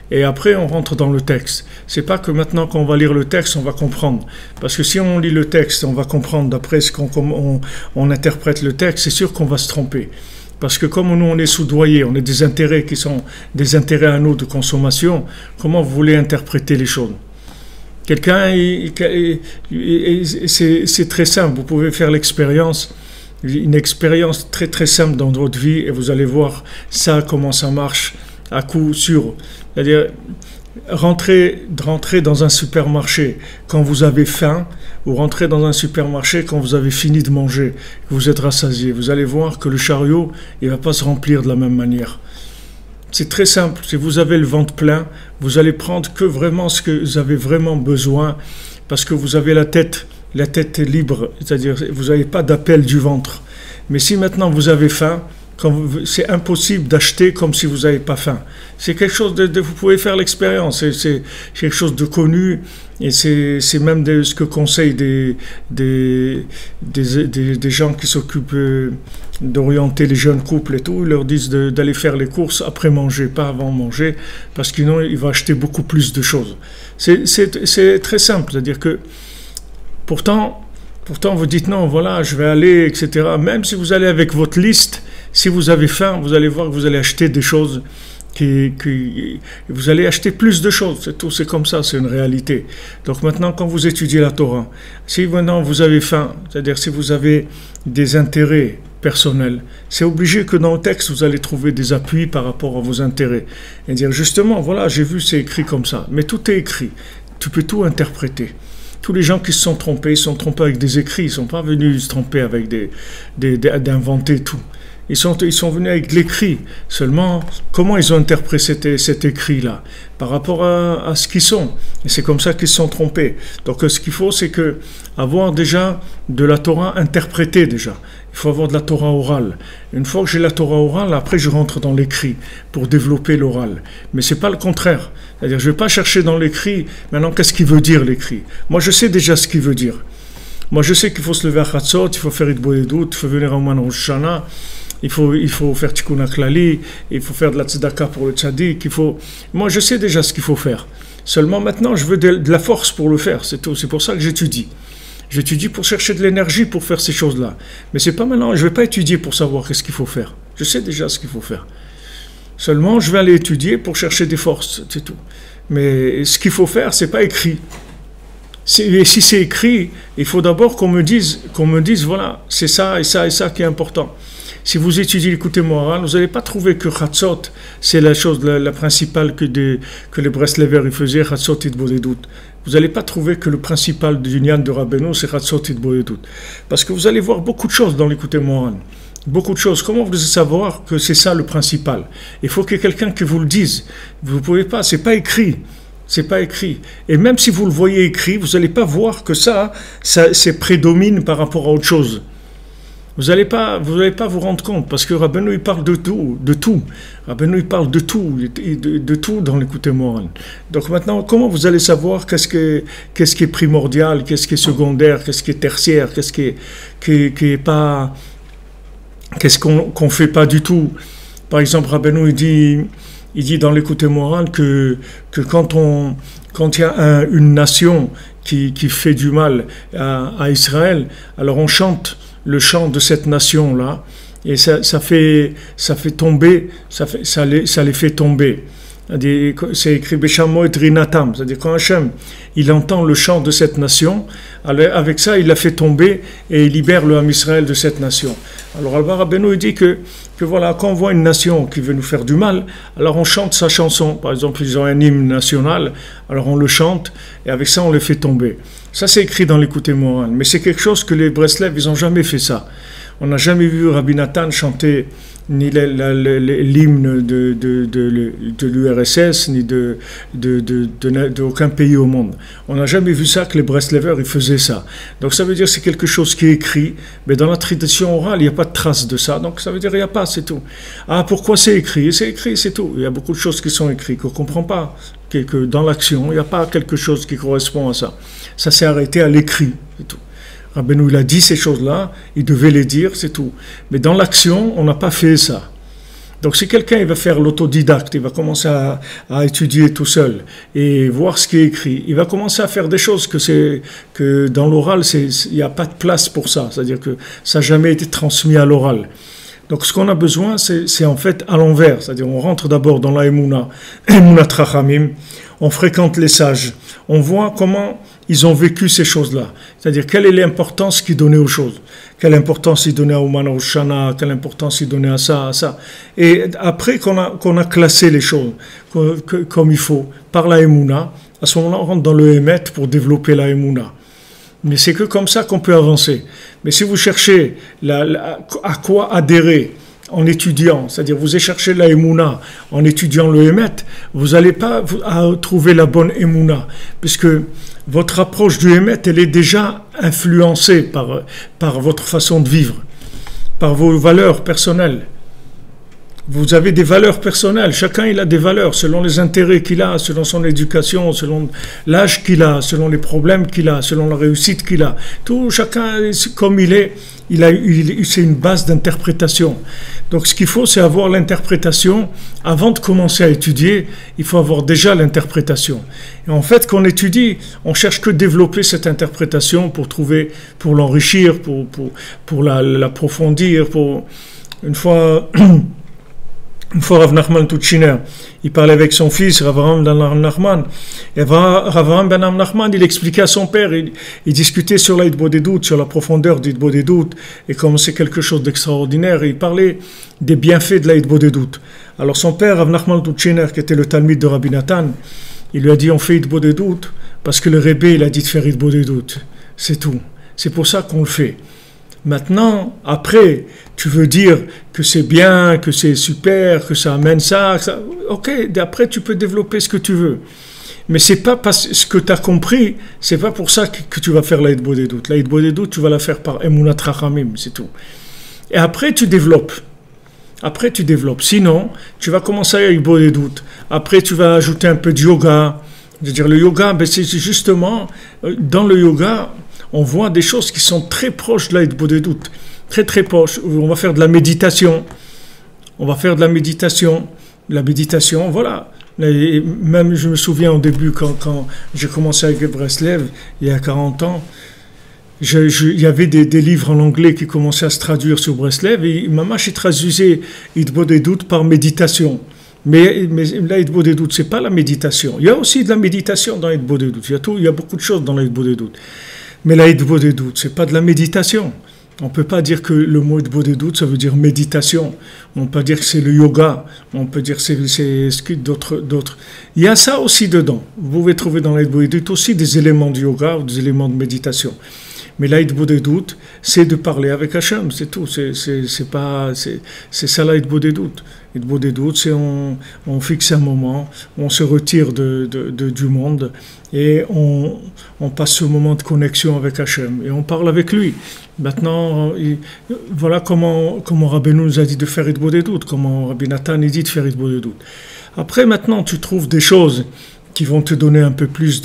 Et après, on rentre dans le texte. C'est pas que maintenant qu'on va lire le texte, on va comprendre. Parce que si on lit le texte, on va comprendre d'après ce qu'on interprète le texte, c'est sûr qu'on va se tromper. Parce que comme nous, on est soudoyés, on a des intérêts qui sont des intérêts à nous de consommation, comment vous voulez interpréter les choses? Quelqu'un, c'est très simple, vous pouvez faire l'expérience, une expérience très très simple dans votre vie, et vous allez voir ça, comment ça marche à coup sûr. C'est-à-dire, rentrer dans un supermarché quand vous avez faim, ou rentrer dans un supermarché quand vous avez fini de manger, que vous êtes rassasié. Vous allez voir que le chariot, il ne va pas se remplir de la même manière. C'est très simple. Si vous avez le ventre plein, vous allez prendre que vraiment ce que vous avez vraiment besoin, parce que vous avez la tête libre, c'est-à-dire vous n'avez pas d'appel du ventre. Mais si maintenant vous avez faim, c'est impossible d'acheter comme si vous n'avez pas faim. C'est quelque chose vous pouvez faire l'expérience. C'est quelque chose de connu, et c'est même ce que conseillent des gens qui s'occupent d'orienter les jeunes couples et tout. Ils leur disent d'aller faire les courses après manger, pas avant manger, parce que sinon ils vont acheter beaucoup plus de choses. C'est très simple, c'est-à-dire que pourtant vous dites non, voilà, je vais aller, etc. Même si vous allez avec votre liste, si vous avez faim, vous allez voir que vous allez acheter des choses vous allez acheter plus de choses, c'est tout, c'est comme ça, c'est une réalité. Donc maintenant, quand vous étudiez la Torah, si maintenant vous avez faim, c'est-à-dire si vous avez des intérêts personnels, c'est obligé que dans le texte, vous allez trouver des appuis par rapport à vos intérêts. Et dire justement, voilà, j'ai vu, c'est écrit comme ça. Mais tout est écrit, tu peux tout interpréter. Tous les gens qui se sont trompés, ils se sont trompés avec des écrits, ils ne sont pas venus se tromper avec d'inventer tout. Ils sont venus avec de l'écrit. Seulement, comment ils ont interprété cet écrit-là par rapport à ce qu'ils sont. Et c'est comme ça qu'ils se sont trompés. Donc ce qu'il faut, c'est avoir déjà de la Torah interprétée déjà. Il faut avoir de la Torah orale. Une fois que j'ai la Torah orale, après je rentre dans l'écrit pour développer l'oral. Mais c'est pas le contraire. C'est-à-dire, je ne vais pas chercher dans l'écrit, maintenant qu'est-ce qu'il veut dire l'écrit. Moi je sais déjà ce qu'il veut dire. Moi je sais qu'il faut se lever à Chatzot, il faut faire Itboedut, il faut venir à Ouman Rosh Hashanah, il faut faire Tikkun HaKlali, il faut faire de la tzedaka pour le tzaddik, moi je sais déjà ce qu'il faut faire. Seulement maintenant je veux de la force pour le faire, c'est tout. C'est pour ça que j'étudie. J'étudie pour chercher de l'énergie pour faire ces choses-là. Mais c'est pas maintenant, je ne vais pas étudier pour savoir qu'est-ce qu'il faut faire. Je sais déjà ce qu'il faut faire. Seulement je vais aller étudier pour chercher des forces, c'est tout. Mais ce qu'il faut faire, c'est pas écrit. Et si c'est écrit, il faut d'abord qu'on me dise voilà, c'est ça et ça et ça qui est important. Si vous étudiez l'écoute morale, vous n'allez pas trouver que Chatzot, c'est la chose la principale que les Breslever faisaient, Chatzot Itboedut. Vous n'allez pas trouver que le principal du Nyan de Rabbeinu, c'est Chatzot Itboedut. Parce que vous allez voir beaucoup de choses dans l'écoute morale. Beaucoup de choses. Comment vous allez savoir que c'est ça le principal? Il faut qu'il y ait quelqu'un qui vous le dise. Vous ne pouvez pas, c'est pas écrit. C'est pas écrit. Et même si vous le voyez écrit, vous n'allez pas voir que ça prédomine par rapport à autre chose. Vous n'allez pas vous rendre compte, parce que Rabbeinu il parle de tout. Rabbeinu il parle de tout dans l'écoute morale. Donc maintenant, comment vous allez savoir qu'est-ce qui est primordial, qu'est-ce qui est secondaire, qu'est-ce qui est tertiaire, qu'est-ce qui est pas, qu'est-ce qu'on fait pas du tout. Par exemple, Rabbeinu il dit dans l'écoute morale que quand il y a une nation qui fait du mal à Israël, alors on chante le chant de cette nation-là, et ça les fait tomber. C'est écrit Beshamo et Rinatam, c'est-à-dire quand Hachem il entend le chant de cette nation, avec ça il la fait tomber et il libère le Ham Israël de cette nation. Alors Alvar Rabbeinu il dit que voilà, quand on voit une nation qui veut nous faire du mal, alors on chante sa chanson. Par exemple, ils ont un hymne national, alors on le chante et avec ça on les fait tomber. Ça c'est écrit dans l'Écoutez Moran, mais c'est quelque chose que les Breslev ils n'ont jamais fait ça. On n'a jamais vu Rabbi Nathan chanter ni l'hymne de l'URSS, ni d'aucun pays au monde. On n'a jamais vu ça, que les Breslevers ils faisaient ça. Donc ça veut dire que c'est quelque chose qui est écrit, mais dans la tradition orale, il n'y a pas de trace de ça. Donc ça veut dire qu'il n'y a pas, c'est tout. Ah, pourquoi c'est écrit? C'est écrit, c'est tout. Il y a beaucoup de choses qui sont écrites, qu'on ne comprend pas. Que dans l'action, il n'y a pas quelque chose qui correspond à ça. Ça s'est arrêté à l'écrit, c'est tout. Rabbeinu, il a dit ces choses-là, il devait les dire, c'est tout. Mais dans l'action, on n'a pas fait ça. Donc si quelqu'un il va faire l'autodidacte, il va commencer à étudier tout seul et voir ce qui est écrit, il va commencer à faire des choses que dans l'oral, il n'y a pas de place pour ça. C'est-à-dire que ça n'a jamais été transmis à l'oral. Donc ce qu'on a besoin, c'est en fait à l'envers. C'est-à-dire on rentre d'abord dans la Emouna, Emouna Trachamim, on fréquente les sages, on voit comment ils ont vécu ces choses-là. C'est-à-dire, quelle est l'importance qu'ils donnaient aux choses. Quelle importance ils donnaient à Ouman Roshana, quelle importance ils donnaient à ça, à ça. Et après qu'on a classé les choses comme il faut, par la Emouna, à ce moment-là, on rentre dans le Hémet pour développer la Emouna. Mais c'est que comme ça qu'on peut avancer. Mais si vous cherchez à quoi adhérer, en étudiant, c'est-à-dire vous allez chercher la Emouna en étudiant le Hémet, vous n'allez pas trouver la bonne Emouna, puisque votre approche du Hémet, elle est déjà influencée par votre façon de vivre, par vos valeurs personnelles. Vous avez des valeurs personnelles, chacun il a des valeurs selon les intérêts qu'il a, selon son éducation, selon l'âge qu'il a, selon les problèmes qu'il a, selon la réussite qu'il a. Tout, chacun comme il est, c'est une base d'interprétation. Donc ce qu'il faut, c'est avoir l'interprétation. Avant de commencer à étudier, il faut avoir déjà l'interprétation. Et en fait, quand on étudie, on cherche que développer cette interprétation pour l'enrichir, pour l'approfondir. Une fois, Rav Nachman Tuchiner, il parlait avec son fils, Rav Avraham ben Nachman, et Rav Avraham ben Nachman, il expliquait à son père, il discutait sur l'Hitbodedut, sur la profondeur de l'Hitbodedut, et comme c'est quelque chose d'extraordinaire, il parlait des bienfaits de l'Hitbodedut. Alors son père, Rav Nachman Tuchiner, qui était le Talmid de Rabbi Nathan, il lui a dit, on fait Hidbodedut, parce que le Rebbe, il a dit de faire Hidbodedut. C'est tout. C'est pour ça qu'on le fait. Maintenant, après, tu veux dire que c'est bien, que c'est super, que ça amène ça, ok, après tu peux développer ce que tu veux. Mais c'est pas parce ce que tu as compris, c'est pas pour ça que tu vas faire la Hidbodedut. La Hidbodedut, tu vas la faire par Emunat Rachamim, c'est tout. Et après tu développes. Sinon, tu vas commencer à Hidbodedut. Après, tu vas ajouter un peu de yoga. C'est-à-dire le yoga, ben c'est justement, dans le yoga, on voit des choses qui sont très proches de la Hidbodedut, très très proches. On va faire de la méditation. La méditation, voilà. Et même, je me souviens au début, quand j'ai commencé avec Breslev, il y a 40 ans, il y avait des livres en anglais qui commençaient à se traduire sur Breslev, et Mamash traduisait Hidbodedut par méditation. Mais la Hidbodedut, c'est pas la méditation. Il y a aussi de la méditation dans la Hidbodedut. Il y a beaucoup de choses dans la Hidbodedut. Mais la Hidbodedut, c'est pas de la méditation. On peut pas dire que le mot Hidbodedut, ça veut dire méditation. On peut dire que c'est le yoga. On peut dire que c'est d'autres. Il y a ça aussi dedans. Vous pouvez trouver dans la Hidbodedut aussi des éléments de yoga ou des éléments de méditation. Mais la Hidbodedut, c'est de parler avec Hachem, c'est tout. C'est ça la Hidbodedut. Hidbodedut, c'est on fixe un moment, on se retire du monde et on passe ce moment de connexion avec Hachem et on parle avec lui. Maintenant, voilà comment Rabbeinu nous a dit de faire Hidbodedut, comment Rabbi Nathan dit de faire Hidbodedut. Après, maintenant, tu trouves des choses qui vont te donner un peu plus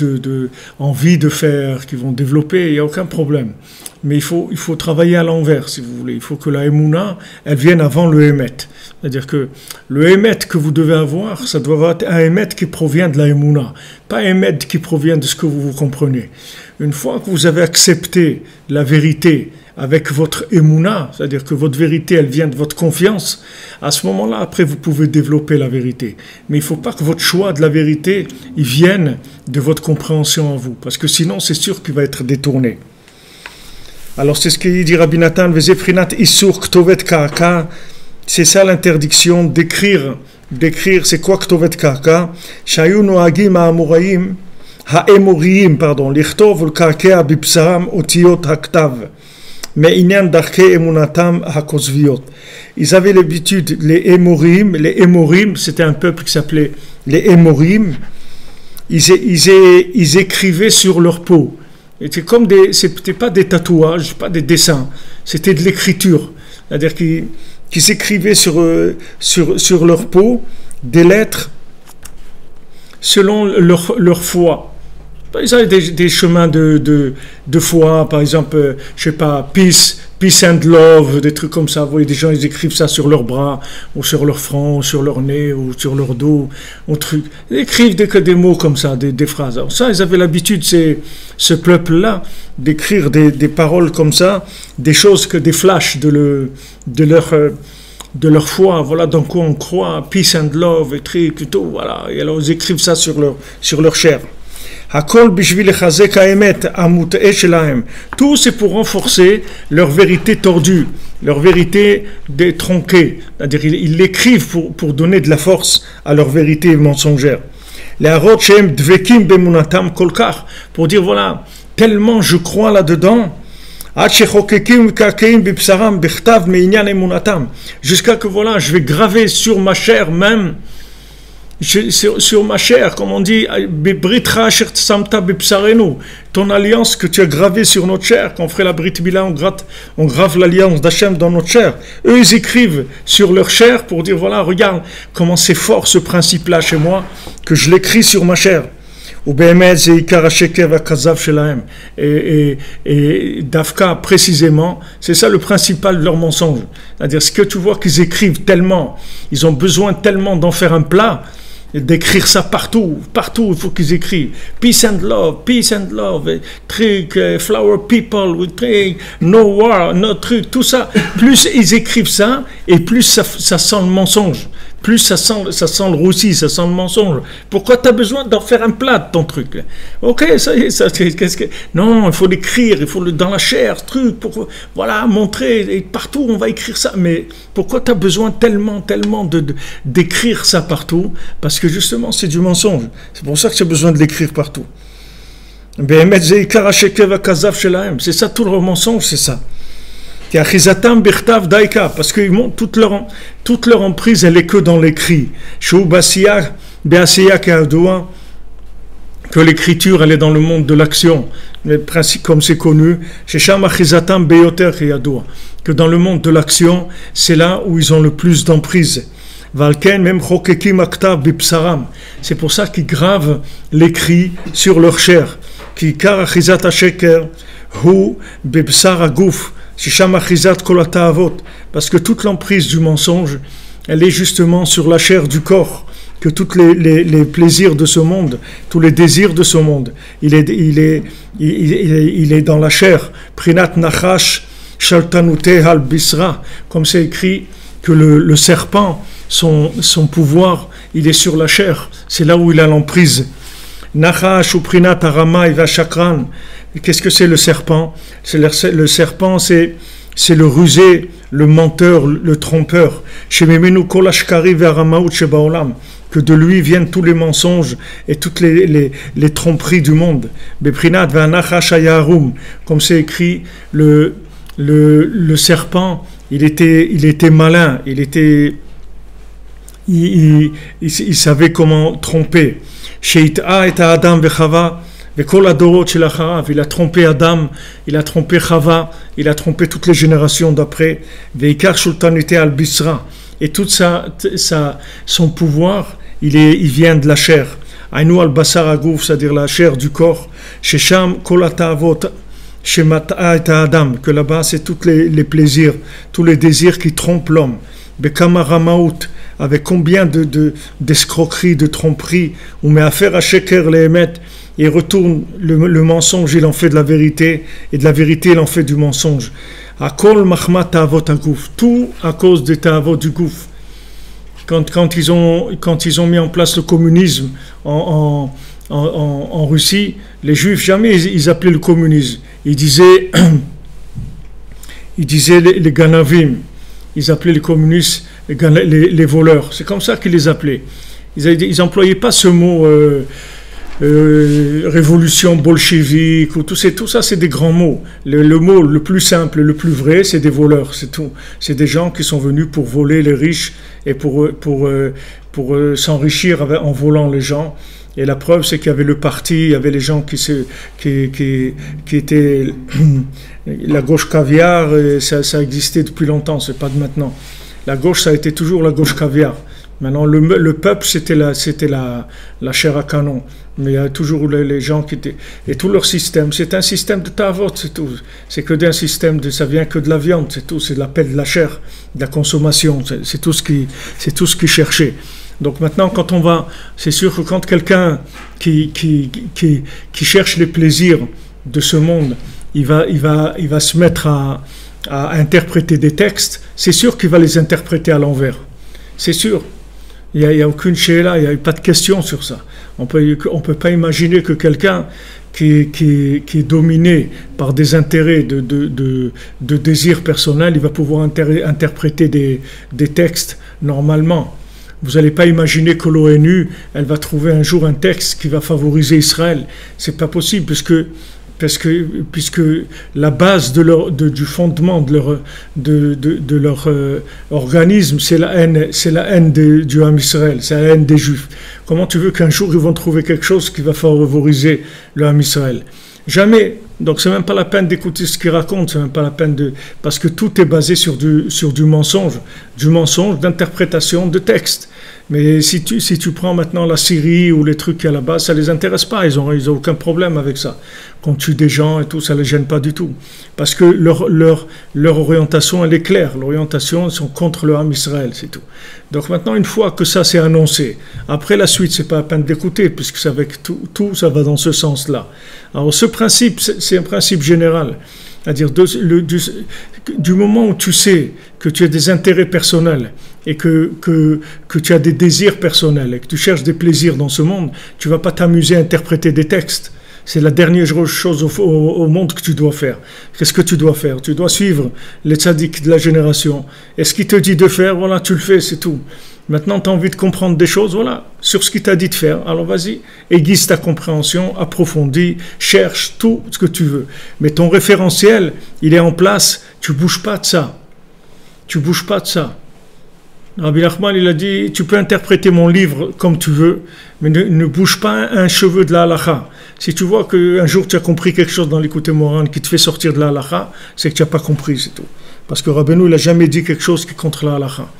envie de faire, qui vont développer, il n'y a aucun problème. Mais il faut travailler à l'envers, si vous voulez. Il faut que la Emouna, elle vienne avant le Hémet. C'est-à-dire que le Hémet que vous devez avoir, ça doit être un Hémet qui provient de la Emouna, pas un Hémet qui provient de ce que vous comprenez. Une fois que vous avez accepté la vérité avec votre émouna, c'est-à-dire que votre vérité, elle vient de votre confiance, à ce moment-là, après, vous pouvez développer la vérité. Mais il ne faut pas que votre choix de la vérité, il vienne de votre compréhension en vous, parce que sinon, c'est sûr qu'il va être détourné. Alors, c'est ce qu'il dit Rabbi Nathan, Vezefrinat Isur Ktovet Karka, c'est ça l'interdiction d'écrire, c'est quoi Ktovet Karka? Shayu Noagim Ha'amuraim, Ha'emoriim, pardon, Lichtov Karkea Bipsaram Otiot Haktav. Mais inyan darke emunatam hakozviot. Ils avaient l'habitude, les Émorim, c'était un peuple qui s'appelait les Émorim, ils écrivaient sur leur peau. C'était pas des tatouages, pas des dessins, c'était de l'écriture. C'est-à-dire qu'ils écrivaient sur leur peau des lettres selon leur foi. Ils avaient des chemins de foi, par exemple, je sais pas, peace and love, des trucs comme ça. Vous voyez, des gens, ils écrivent ça sur leurs bras, ou sur leur front, ou sur leur nez, ou sur leur dos, ou truc. Ils écrivent des mots comme ça, des phrases. Alors ça, ils avaient l'habitude, ce peuple-là, d'écrire des paroles comme ça, des choses des flashs de leur foi, voilà dans quoi on croit, peace and love, et trucs, et tout, voilà. Et alors, ils écrivent ça sur leur chair. Tout c'est pour renforcer leur vérité tordue, leur vérité détronquée. C'est-à-dire ils l'écrivent pour donner de la force à leur vérité mensongère. Pour dire voilà, tellement je crois là-dedans, jusqu'à que voilà, je vais graver sur ma chair même, sur ma chair, comme on dit, ton alliance que tu as gravée sur notre chair, quand on ferait la Brit Mila, on grave l'alliance d'Hachem dans notre chair. Eux, ils écrivent sur leur chair pour dire, voilà, regarde comment c'est fort ce principe-là chez moi, que je l'écris sur ma chair. Et Dafka, précisément, c'est ça le principal de leur mensonge. C'est-à-dire, ce que tu vois qu'ils écrivent tellement, ils ont besoin tellement d'en faire un plat, d'écrire ça partout, il faut qu'ils écrivent peace and love, truc, flower people, truc, no war, no truc, tout ça. Plus ils écrivent ça, et plus ça sent le mensonge. Plus ça sent le roussi, ça sent le mensonge. Pourquoi tu as besoin d'en faire un plat de ton truc? Ok, ça y est, qu'est-ce que... Non, il faut l'écrire, il faut dans la chair, ce truc, voilà, montrer, et partout on va écrire ça. Mais pourquoi tu as besoin tellement d'écrire ça partout? Parce que justement, c'est du mensonge. C'est pour ça que tu as besoin de l'écrire partout. C'est ça tout le mensonge, c'est ça. Parce que toute leur emprise, elle est que dans l'écrit. Que l'écriture, elle est dans le monde de l'action. Mais comme c'est connu, que dans le monde de l'action, c'est là où ils ont le plus d'emprise. C'est pour ça qu'ils gravent l'écrit sur leur chair. Parce que toute l'emprise du mensonge, elle est justement sur la chair du corps, que tous les plaisirs de ce monde, tous les désirs de ce monde, il est dans la chair. Prinat nachash shaltanute hal bisra, comme c'est écrit que le serpent, son pouvoir, il est sur la chair, c'est là où il a l'emprise. Nachash ou prinat aramai va chakran. Qu'est-ce que c'est le serpent? Le serpent, c'est le rusé, le menteur, le trompeur. Que de lui viennent tous les mensonges et toutes les tromperies du monde. Comme c'est écrit, le serpent, il était malin, il savait comment tromper. Sheit'a et Adam vechava. Il a trompé Adam, il a trompé Chava, il a trompé toutes les générations d'après. Et tout son pouvoir, il vient de la chair. Ainu al-basar agouf, c'est-à-dire la chair du corps. Shesham kol ha'ta'avot, shemata et Adam, que là-bas c'est tous les plaisirs, tous les désirs qui trompent l'homme. Bekama ramaout, avec combien d'escroqueries, de tromperies, ou mais affaire à sheker lehemet, et il retourne le mensonge, il en fait de la vérité, et de la vérité, il en fait du mensonge. Akol machma ta'avot hagouf, tout à cause des ta'avot du gouf. Quand ils ont mis en place le communisme en Russie, les Juifs, jamais ils appelaient le communisme. Ils disaient les Ganavim, ils appelaient les communistes les voleurs. C'est comme ça qu'ils les appelaient. Ils n'employaient pas ce mot révolution bolchevique, ou tout ça, c'est des grands mots. Le mot le plus simple, le plus vrai, c'est des voleurs, c'est tout. C'est des gens qui sont venus pour voler les riches et pour s'enrichir en volant les gens. Et la preuve, c'est qu'il y avait le parti, il y avait les gens qui étaient la gauche caviar, et ça existait depuis longtemps, c'est pas de maintenant. La gauche, ça a été toujours la gauche caviar. Maintenant, le peuple, c'était la chair à canon. Mais il y a toujours les gens qui étaient... Et tout leur système, c'est un système de ta'avot, c'est tout. C'est que d'un système, ça vient que de la viande, c'est tout. C'est de l'appel de la chair, de la consommation. C'est tout ce qu'ils cherchaient. Donc maintenant, quand on va... C'est sûr que quand quelqu'un qui cherche les plaisirs de ce monde, il va se mettre à interpréter des textes, c'est sûr qu'il va les interpréter à l'envers. C'est sûr. Il n'y a aucune chéla, il n'y a pas de question sur ça. On peut pas imaginer que quelqu'un qui est dominé par des intérêts de désirs personnels, il va pouvoir interpréter des textes normalement. Vous n'allez pas imaginer que l'ONU, elle va trouver un jour un texte qui va favoriser Israël. C'est pas possible, puisque la base du fondement de leur organisme, c'est la haine du Ham Israël, c'est la haine des Juifs. Comment tu veux qu'un jour ils vont trouver quelque chose qui va favoriser le Ham Israël? Jamais. Donc c'est même pas la peine d'écouter ce qu'ils racontent, c'est même pas la peine parce que tout est basé sur du mensonge d'interprétation de texte. Mais si tu prends maintenant la Syrie ou les trucs qui à la base, ça les intéresse pas, ils ont aucun problème avec ça. Qu'on tue des gens et tout, ça les gêne pas du tout. Parce que leur orientation, elle est claire. L'orientation, ils sont contre le Ham Israël, c'est tout. Donc maintenant, une fois que ça s'est annoncé, après la suite, c'est pas la peine d'écouter, puisque c'est avec tout ça va dans ce sens-là. Alors ce principe, c'est un principe général. C'est-à-dire, du moment où tu sais que tu as des intérêts personnels et que tu as des désirs personnels et que tu cherches des plaisirs dans ce monde, tu ne vas pas t'amuser à interpréter des textes. C'est la dernière chose au monde que tu dois faire. Qu'est-ce que tu dois faire? Tu dois suivre les tzaddiks de la génération. Et ce qu'il te dit de faire, voilà, tu le fais, c'est tout. Maintenant, tu as envie de comprendre des choses, voilà, sur ce qu'il t'a dit de faire. Alors vas-y, aiguise ta compréhension, approfondis, cherche tout ce que tu veux. Mais ton référentiel, il est en place, tu ne bouges pas de ça. Tu ne bouges pas de ça. Rabbi Nachman, il a dit, tu peux interpréter mon livre comme tu veux, mais ne bouge pas un cheveu de la halakha. Si tu vois qu'un jour tu as compris quelque chose dans l'écouté Moran qui te fait sortir de la halakha, c'est que tu n'as pas compris, c'est tout. Parce que Rabbeinu, il n'a jamais dit quelque chose qui est contre la halakha.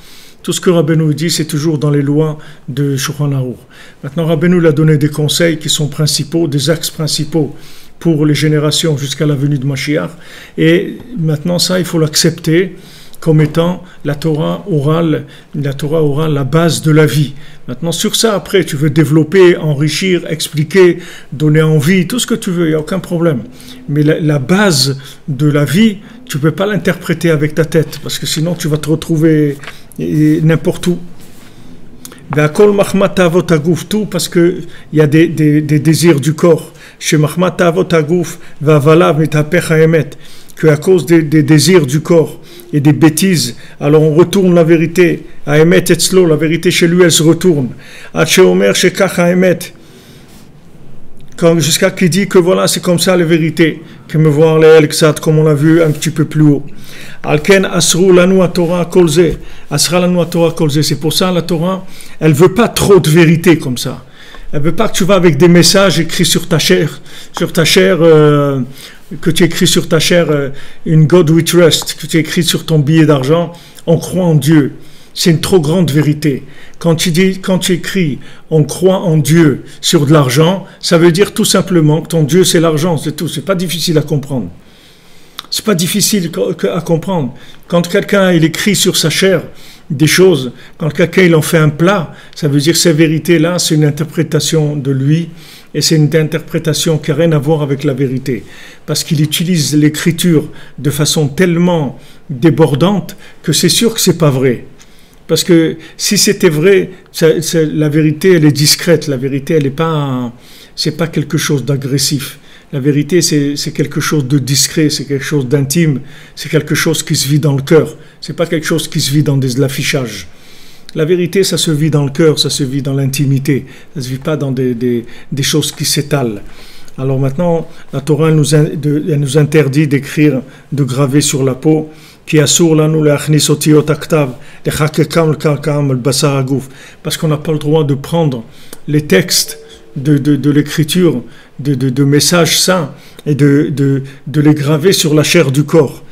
Tout ce que Rabbeinu dit, c'est toujours dans les lois de Shulchan Aruch. Maintenant, Rabbeinu il a donné des conseils qui sont principaux, des axes principaux pour les générations jusqu'à la venue de Mashiach. Et maintenant, ça, il faut l'accepter comme étant la Torah orale, la base de la vie. Maintenant, sur ça, après, tu veux développer, enrichir, expliquer, donner envie, tout ce que tu veux, il n'y a aucun problème. Mais la base de la vie, tu ne peux pas l'interpréter avec ta tête, parce que sinon, tu vas te retrouver n'importe où. Tout parce qu'il y a des désirs du corps. Chez Mahmat Avot Agouf, Vavalav Mitaper Haemet, qu'à cause des désirs du corps et des bêtises, alors on retourne la vérité. Haemet Etzlo, la vérité chez lui, elle se retourne. Ache Omer Shekach Haemet, jusqu'à qu'il dit que voilà, c'est comme ça la vérité, que me voir les Elksat, comme on l'a vu un petit peu plus haut. Alken Asru Lanu Torah Kolze, Asra Lanu Torah Kolze, c'est pour ça la Torah, elle veut pas trop de vérité comme ça. Elle veut pas que tu vas avec des messages écrits sur ta chair, que tu écris sur ta chair, in God we trust, que tu écris sur ton billet d'argent, on croit en Dieu. C'est une trop grande vérité. Quand tu écris on croit en Dieu sur de l'argent, ça veut dire tout simplement que ton Dieu c'est l'argent, c'est tout. C'est pas difficile à comprendre. C'est pas difficile à comprendre. Quand quelqu'un il écrit sur sa chair des choses, quand quelqu'un il en fait un plat, ça veut dire que ces vérités-là, c'est une interprétation de lui et c'est une interprétation qui n'a rien à voir avec la vérité, parce qu'il utilise l'écriture de façon tellement débordante que c'est sûr que c'est pas vrai. Parce que si c'était vrai, la vérité elle est discrète, la vérité elle est pas, c'est pas quelque chose d'agressif. La vérité c'est quelque chose de discret, c'est quelque chose d'intime, c'est quelque chose qui se vit dans le cœur. C'est pas quelque chose qui se vit dans de l'affichage. La vérité, ça se vit dans le cœur, ça se vit dans l'intimité. Ça ne se vit pas dans des choses qui s'étalent. Alors maintenant, la Torah elle nous interdit d'écrire, de graver sur la peau, parce qu'on n'a pas le droit de prendre les textes de l'écriture, de messages saints, et de les graver sur la chair du corps.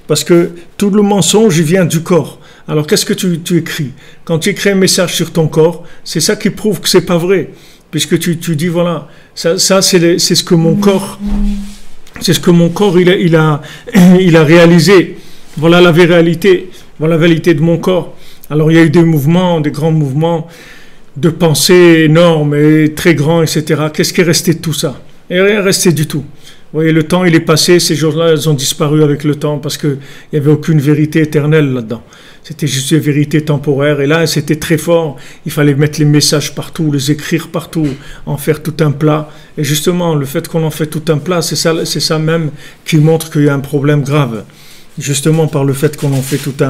Parce que tout le mensonge il vient du corps. Alors qu'est-ce que tu écris? Quand tu écris un message sur ton corps, c'est ça qui prouve que c'est pas vrai. Puisque tu dis voilà, ça c'est ce que mon corps, il a réalisé. Voilà la réalité, voilà la réalité de mon corps. Alors il y a eu des mouvements, des grands mouvements de pensée énormes et très grands, etc. Qu'est-ce qui est resté de tout ça? Et rien resté du tout. Vous voyez, le temps il est passé, ces choses-là elles ont disparu avec le temps parce qu'il n'y avait aucune vérité éternelle là-dedans. C'était juste des vérités temporaires et là c'était très fort, il fallait mettre les messages partout, les écrire partout, en faire tout un plat. Et justement, le fait qu'on en fait tout un plat, c'est ça même qui montre qu'il y a un problème grave. Justement par le fait qu'on en fait toute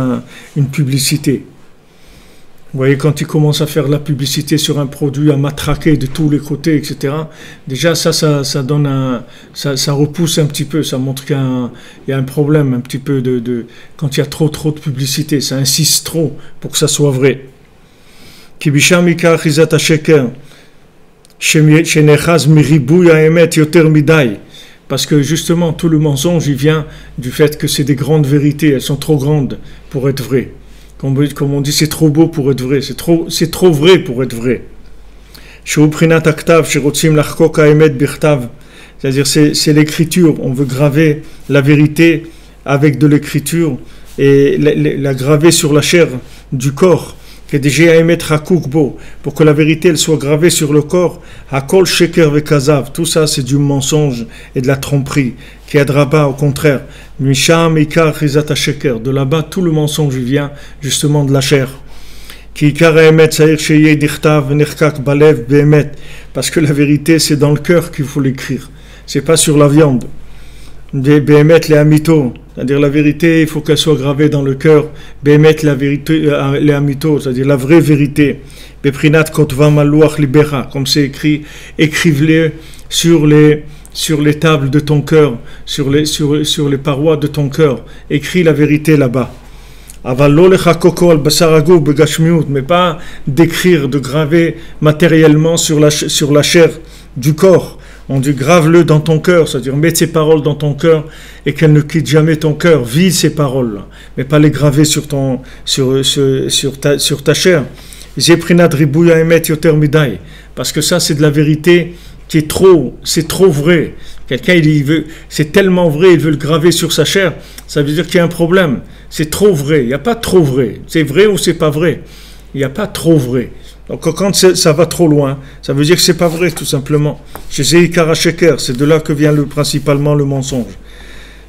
une publicité. Vous voyez, quand ils commencent à faire de la publicité sur un produit, à matraquer de tous les côtés, etc., déjà ça donne ça repousse un petit peu, ça montre qu'il y a un problème un petit peu quand il y a trop de publicité, ça insiste trop pour que ça soit vrai. Parce que justement, tout le mensonge, il vient du fait que c'est des grandes vérités, elles sont trop grandes pour être vraies. Comme on dit, c'est trop beau pour être vrai, c'est trop vrai pour être vrai. C'est-à-dire, c'est l'écriture, on veut graver la vérité avec de l'écriture et la graver sur la chair du corps. Pour que la vérité elle soit gravée sur le corps, tout ça c'est du mensonge et de la tromperie. Au contraire, de là-bas tout le mensonge vient justement de la chair. Parce que la vérité c'est dans le cœur qu'il faut l'écrire, c'est pas sur la viande. C'est-à-dire la vérité, il faut qu'elle soit gravée dans le cœur. La vérité, les amito, c'est-à-dire la vraie vérité. Comme c'est écrit, écrivez-les sur les tables de ton cœur, sur les parois de ton cœur. Écris la vérité là-bas. Mais pas d'écrire, de graver matériellement sur la chair du corps. On dit grave-le dans ton cœur, c'est-à-dire mets ces paroles dans ton cœur et qu'elles ne quittent jamais ton cœur. Vis ces paroles, mais pas les graver sur ta chair. Parce que ça, c'est de la vérité qui est c'est trop vrai. Quelqu'un, c'est tellement vrai, il veut le graver sur sa chair, ça veut dire qu'il y a un problème. C'est trop vrai, il n'y a pas trop vrai. C'est vrai ou c'est pas vrai. Il n'y a pas trop vrai. Donc quand ça va trop loin, ça veut dire que c'est pas vrai tout simplement. Chez Zeikara Sheker, c'est de là que vient principalement le mensonge.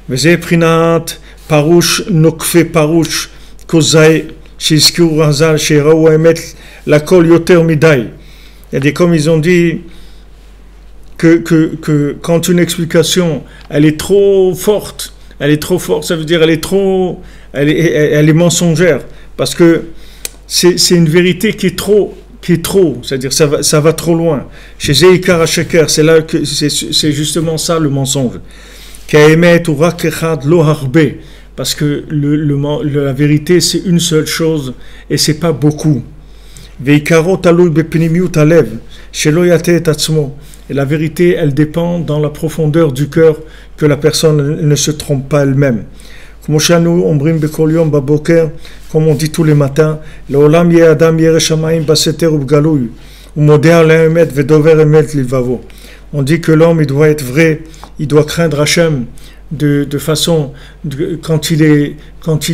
Vezeh prinat parouche nokfe parouche kozai shizkiu razal sheraou emet la kol yoter midai. Il y a des comme ils ont dit que quand une explication elle est trop forte, ça veut dire elle est mensongère parce que c'est une vérité qui est trop, c'est-à-dire ça va trop loin. Chez Zeikara Sheker, c'est là que c'est justement ça le mensonge. Parce que la vérité c'est une seule chose et c'est pas beaucoup. Et la vérité elle dépend dans la profondeur du cœur que la personne ne se trompe pas elle-même. Comme on dit tous les matins, on dit que l'homme il doit être vrai, il doit craindre Hachem de façon quand il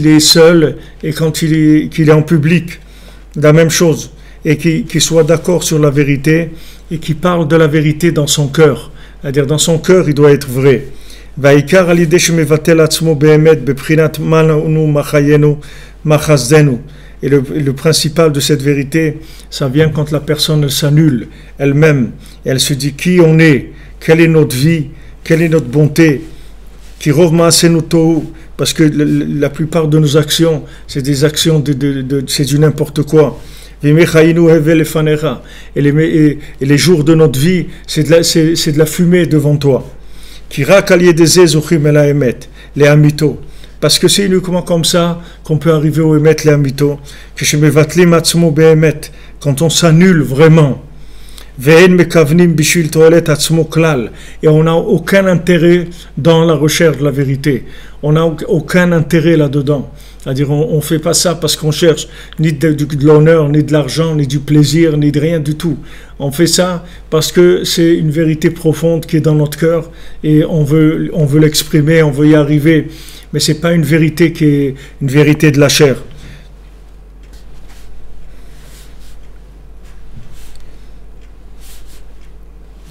est seul et quand qu'il est en public, la même chose. et qui soit d'accord sur la vérité et qui parle de la vérité dans son cœur. C'est-à-dire dans son cœur, il doit être vrai. והעיקר על ידי שמבטל עצמו באמת בבחינת מה לנו, מה חיינו, מה חסדנו. Et le principal de cette vérité, ça vient quand la personne elle s'annule elle-même. Elle se dit qui on est, quelle est notre vie, quelle est notre bonté. Parce que la plupart de nos actions, c'est des actions, c'est du n'importe quoi. Et les jours de notre vie, c'est de la fumée devant toi. Les amitos. Parce que c'est uniquement comme ça qu'on peut arriver au émet les amitos. Quand on s'annule vraiment. Et on n'a aucun intérêt dans la recherche de la vérité. On n'a aucun intérêt là-dedans. C'est-à-dire on ne fait pas ça parce qu'on cherche ni de l'honneur, ni de l'argent, ni du plaisir, ni de rien du tout. On fait ça parce que c'est une vérité profonde qui est dans notre cœur et on veut l'exprimer, on veut y arriver. Mais ce n'est pas une vérité qui est une vérité de la chair.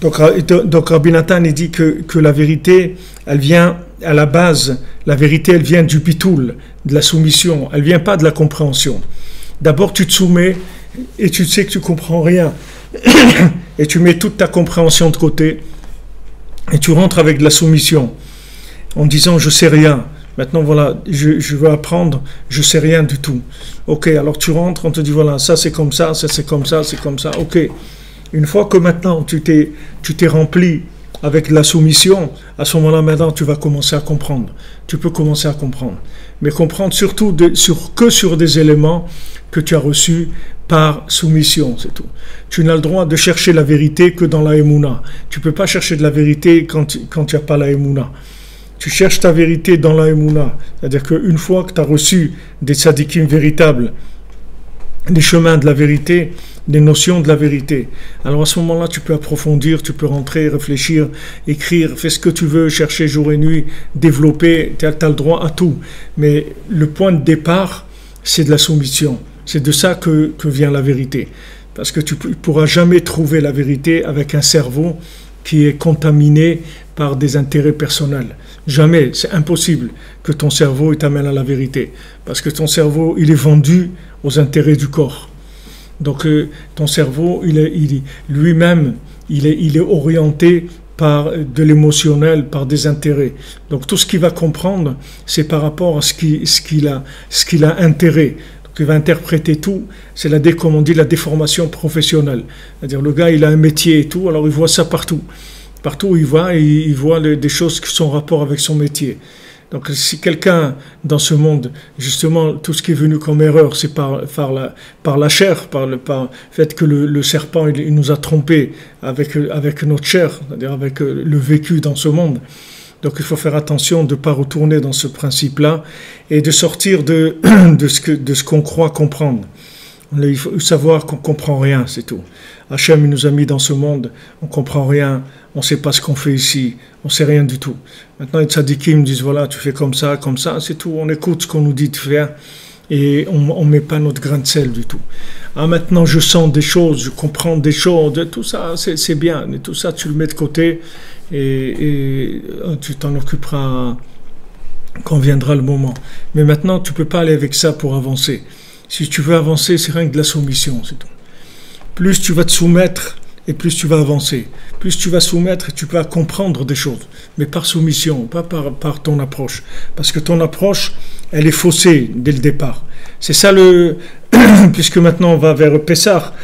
Donc Rabbi Nathan il dit que la vérité, elle vient à la base, la vérité elle vient du bitoul, de la soumission, elle vient pas de la compréhension. D'abord tu te soumets et tu sais que tu comprends rien et tu mets toute ta compréhension de côté et tu rentres avec de la soumission en disant je sais rien. Maintenant voilà, je veux apprendre, je sais rien du tout. Ok, alors tu rentres, on te dit voilà, ça c'est comme ça, ça c'est comme ça, c'est comme ça, ok. Une fois que maintenant tu t'es rempli avec la soumission, à ce moment-là maintenant tu vas commencer à comprendre. Tu peux commencer à comprendre. Mais comprendre surtout que sur des éléments que tu as reçus par soumission, c'est tout. Tu n'as le droit de chercher la vérité que dans la Emouna. Tu ne peux pas chercher de la vérité quand tu n'as pas la Emouna. Tu cherches ta vérité dans la Emouna. C'est-à-dire qu'une fois que tu as reçu des tzadikim véritables, des chemins de la vérité, des notions de la vérité. Alors à ce moment-là, tu peux approfondir, tu peux rentrer, réfléchir, écrire, fais ce que tu veux, chercher jour et nuit, développer, tu as le droit à tout. Mais le point de départ, c'est de la soumission. C'est de ça que vient la vérité. Parce que tu ne pourras jamais trouver la vérité avec un cerveau qui est contaminé par des intérêts personnels. Jamais, c'est impossible que ton cerveau t'amène à la vérité. Parce que ton cerveau, il est vendu aux intérêts du corps. Donc ton cerveau, lui-même, il est orienté par de l'émotionnel, par des intérêts. Donc tout ce qu'il va comprendre, c'est par rapport à ce qu'il a intérêt. Donc il va interpréter tout, c'est comme on dit, la déformation professionnelle. C'est-à-dire le gars, il a un métier et tout, alors il voit ça partout. Partout où il va des choses qui sont en rapport avec son métier. Donc si quelqu'un dans ce monde, justement, tout ce qui est venu comme erreur, c'est par la chair, par le fait que le serpent il nous a trompés avec notre chair, c'est-à-dire avec le vécu dans ce monde. Donc il faut faire attention de ne pas retourner dans ce principe-là et de sortir de ce qu'on croit comprendre. Il faut savoir qu'on ne comprend rien, c'est tout. Hachem, il nous a mis dans ce monde, on ne comprend rien, on ne sait pas ce qu'on fait ici, on ne sait rien du tout. Maintenant, les tzadikim me disent, voilà, tu fais comme ça, c'est tout. On écoute ce qu'on nous dit de faire et on ne met pas notre grain de sel du tout. Ah, maintenant, je sens des choses, je comprends des choses, tout ça, c'est bien. Mais tout ça, tu le mets de côté et tu t'en occuperas quand viendra le moment. Mais maintenant, tu ne peux pas aller avec ça pour avancer. Si tu veux avancer, c'est rien que de la soumission, c'est tout. Plus tu vas te soumettre et plus tu vas avancer. Plus tu vas soumettre, tu vas comprendre des choses, mais par soumission, pas par ton approche. Parce que ton approche, elle est faussée dès le départ. C'est ça puisque maintenant on va vers Pessah,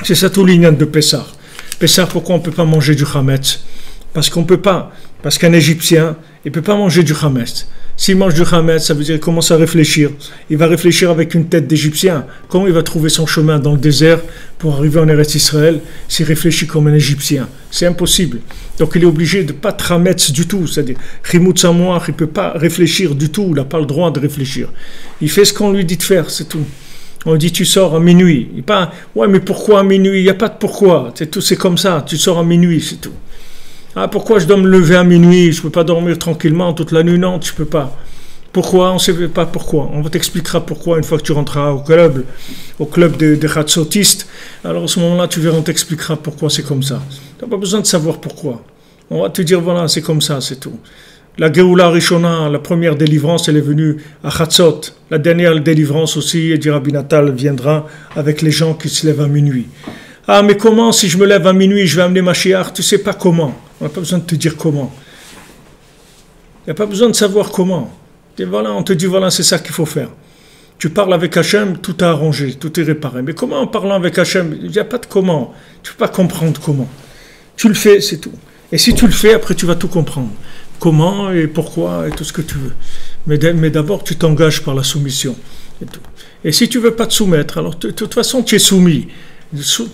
c'est ça tout l'ignat de Pessah. Pessah, pourquoi on ne peut pas manger du Hametz? Parce qu'on ne peut pas. Parce qu'un Égyptien, il ne peut pas manger du Hametz. S'il mange du Hametz, ça veut dire qu'il commence à réfléchir. Il va réfléchir avec une tête d'Égyptien. Comment il va trouver son chemin dans le désert pour arriver en Eretz Israël s'il réfléchit comme un Égyptien? C'est impossible. Donc il est obligé de ne pas te Hametz du tout. C'est-à-dire, Chimout Samoach, il ne peut pas réfléchir du tout. Il n'a pas le droit de réfléchir. Il fait ce qu'on lui dit de faire, c'est tout. On dit tu sors à minuit. Il pas, ouais, mais pourquoi à minuit? Il n'y a pas de pourquoi. C'est comme ça. Tu sors à minuit, c'est tout. Ah, pourquoi je dois me lever à minuit? Je ne peux pas dormir tranquillement toute la nuit? Non, tu ne peux pas. Pourquoi? On ne sait pas pourquoi. On t'expliquera pourquoi une fois que tu rentreras au club des Khatsotistes. Alors à ce moment-là, tu verras, on t'expliquera pourquoi c'est comme ça. Tu n'as pas besoin de savoir pourquoi. On va te dire, voilà, c'est comme ça, c'est tout. La Géoula Rishona, la première délivrance, elle est venue à Khatsot. La dernière délivrance aussi, et dit Rabbi Natal, viendra avec les gens qui se lèvent à minuit. Ah, mais comment, si je me lève à minuit, je vais amener Mashiach? Tu ne sais pas comment. On n'a pas besoin de te dire comment. Il n'y a pas besoin de savoir comment. Et voilà, on te dit, voilà, c'est ça qu'il faut faire. Tu parles avec Hachem, tout est arrangé, tout est réparé. Mais comment en parlant avec Hachem? Il n'y a pas de comment. Tu ne peux pas comprendre comment. Tu le fais, c'est tout. Et si tu le fais, après tu vas tout comprendre. Comment et pourquoi et tout ce que tu veux. Mais d'abord, tu t'engages par la soumission. Et tout. Et si tu ne veux pas te soumettre, alors de toute façon, tu es soumis.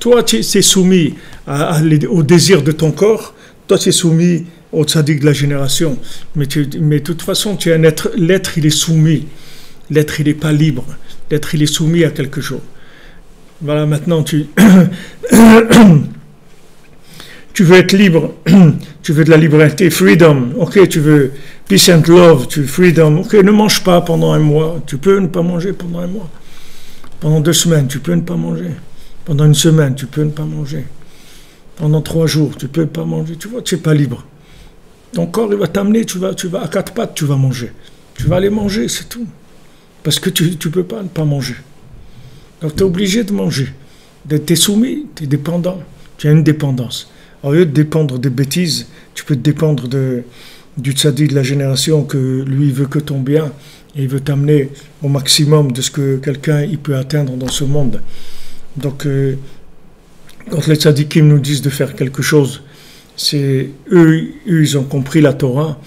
Toi, tu es soumis au désir de ton corps. Toi, tu es soumis au tzaddik de la génération. Mais de toute façon, tu es un être. L'être, il est soumis. L'être, il n'est pas libre. L'être, il est soumis à quelque chose. Voilà, maintenant, tu veux être libre. Tu veux de la liberté, freedom. Ok, tu veux peace and love, tu veux freedom. Ok, ne mange pas pendant un mois. Tu peux ne pas manger pendant un mois. Pendant 2 semaines, tu peux ne pas manger. Pendant 1 semaine, tu peux ne pas manger. Pendant 3 jours, tu peux pas manger. Tu vois, tu n'es pas libre. Ton corps, il va t'amener, tu vas à 4 pattes, tu vas manger. Tu vas aller manger, c'est tout. Parce que tu ne peux pas ne pas manger. Donc, tu es obligé de manger. Tu es soumis, tu es dépendant. Tu as une dépendance. Au lieu de dépendre des bêtises, tu peux te dépendre du tzaddik de la génération que lui veut que ton bien et il veut t'amener au maximum de ce que quelqu'un il peut atteindre dans ce monde. Donc, quand les tzaddikim nous disent de faire quelque chose, c'est eux, ils ont compris la Torah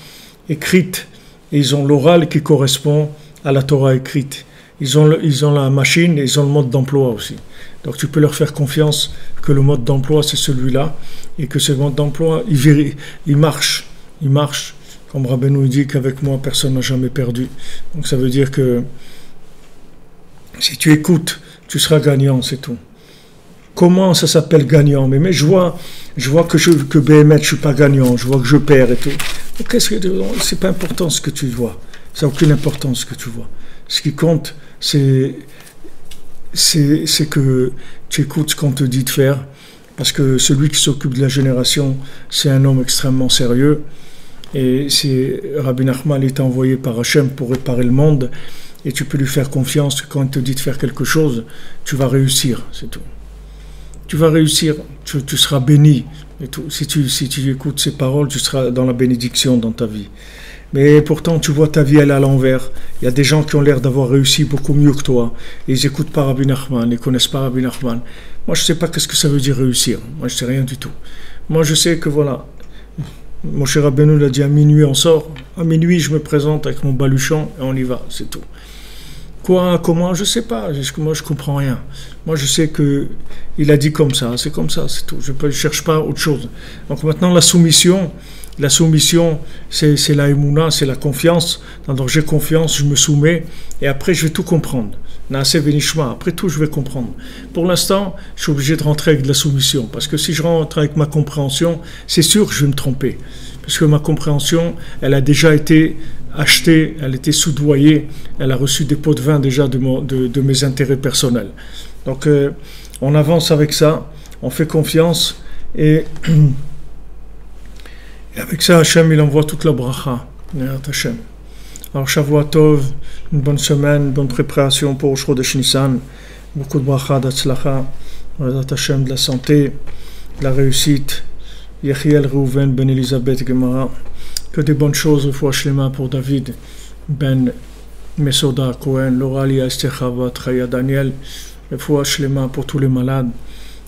écrite et ils ont l'oral qui correspond à la Torah écrite. Ils ont la machine et ils ont le mode d'emploi aussi. Donc tu peux leur faire confiance que le mode d'emploi c'est celui-là et que ce mode d'emploi il marche. Il marche. Comme Rabbeinu nous dit qu'avec moi personne n'a jamais perdu. Donc ça veut dire que si tu écoutes, tu seras gagnant, c'est tout. Comment ça s'appelle gagnant? Mais je vois que BMF, je suis pas gagnant, je vois que je perds et tout. Donc c'est pas important ce que tu vois. Ça n'a aucune importance ce que tu vois. Ce qui compte, c'est que tu écoutes ce qu'on te dit de faire, parce que celui qui s'occupe de la génération, c'est un homme extrêmement sérieux, et Rabbi Nachman est envoyé par Hachem pour réparer le monde, et tu peux lui faire confiance que quand il te dit de faire quelque chose, tu vas réussir, c'est tout. Tu vas réussir, tu seras béni, et tout. Si tu écoutes ces paroles, tu seras dans la bénédiction dans ta vie. Mais pourtant, tu vois ta vie, elle est à l'envers. Il y a des gens qui ont l'air d'avoir réussi beaucoup mieux que toi. Et ils n'écoutent pas Rabbi Nachman, ils ne connaissent pas Rabbi Nachman. Moi, je ne sais pas qu'est-ce que ça veut dire réussir. Moi, je ne sais rien du tout. Moi, je sais que voilà, mon cher Rabbeinu l'a dit, à minuit, on sort. À minuit, je me présente avec mon baluchon et on y va, c'est tout. Quoi, comment, je ne sais pas. Moi, je ne comprends rien. Moi, je sais qu'il a dit comme ça, c'est tout. Je ne cherche pas autre chose. Donc maintenant, la soumission, c'est la émouna, c'est la confiance. Alors j'ai confiance, je me soumets, et après je vais tout comprendre. Naaseh Benishma, après tout je vais comprendre. Pour l'instant, je suis obligé de rentrer avec de la soumission, parce que si je rentre avec ma compréhension, c'est sûr que je vais me tromper. Parce que ma compréhension, elle a déjà été achetée, elle a été soudoyée, elle a reçu des pots de vin déjà de mes intérêts personnels. Donc on avance avec ça, on fait confiance, et avec ça, Hachem, il envoie toute la bracha. Hachem. Alors, Shavua Tov, une bonne semaine, une bonne préparation pour Rosh Chodesh Nissan. Beaucoup de bracha, d'Atzlacha, Hachem, de la santé, de la réussite. Yechiel Reuven, Ben Elisabeth Gemara. Que des bonnes choses, Refoua Shlema pour David, Ben Mesoda Cohen, Lorali Esther Chava, Traya Daniel. Refoua Shlema pour tous les malades.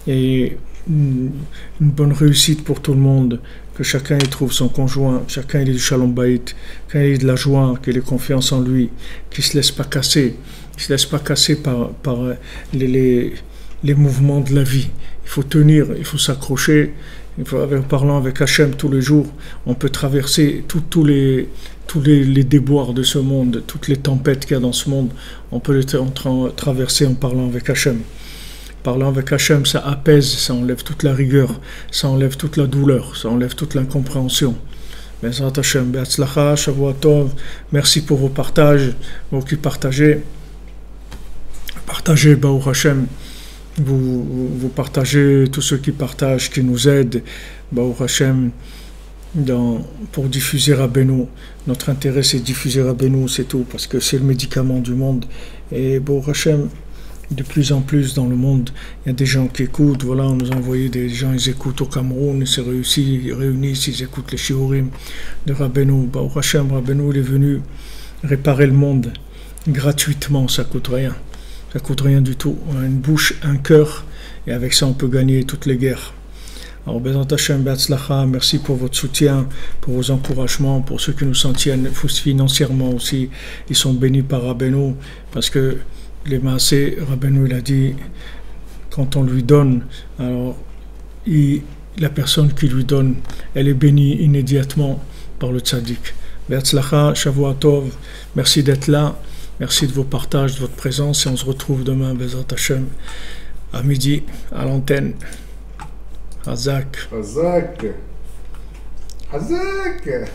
Et une bonne réussite pour tout le monde, que chacun y trouve son conjoint, chacun ait du shalom bayit, qu'il ait de la joie, qu'il ait confiance en lui, qu'il ne se laisse pas casser, par les mouvements de la vie. Il faut tenir, il faut s'accrocher, en parlant avec Hachem tous les jours, on peut traverser tous les déboires de ce monde, toutes les tempêtes qu'il y a dans ce monde, on peut les traverser en parlant avec Hachem. Parlant avec Hachem, ça apaise, ça enlève toute la rigueur, ça enlève toute la douleur, ça enlève toute l'incompréhension. Bezrat Hashem, Be'atzlacha, Shavua Tov. Merci pour vos partages, vous qui partagez. Partagez, Baruch Hashem. Vous partagez, tous ceux qui partagent, qui nous aident, Baruch Hashem, pour diffuser Rabbeinu. Notre intérêt, c'est diffuser Rabbeinu, c'est tout, parce que c'est le médicament du monde. Et Baruch Hashem, de plus en plus dans le monde, il y a des gens qui écoutent. Voilà, on nous a envoyé des gens, ils écoutent au Cameroun, ils se réunissent, ils écoutent les shiurim de Rabbeinu. Baruch Hashem, Rabbeinu, il est venu réparer le monde gratuitement, ça coûte rien. Ça coûte rien du tout. On a une bouche, un cœur, et avec ça, on peut gagner toutes les guerres. Alors, Bezrat Hashem, Be'atzlacha, merci pour votre soutien, pour vos encouragements, pour ceux qui nous soutiennent financièrement aussi. Ils sont bénis par Rabbeinu, parce que les maasés, Rabbeinu, il a dit, quand on lui donne, alors la personne qui lui donne, elle est bénie immédiatement par le tzaddik. Be'atzlacha, Shavua Tov, merci d'être là. Merci de vos partages, de votre présence, et on se retrouve demain, Bezrat Hashem, à midi, à l'antenne. Hazak. Hazak. Hazak.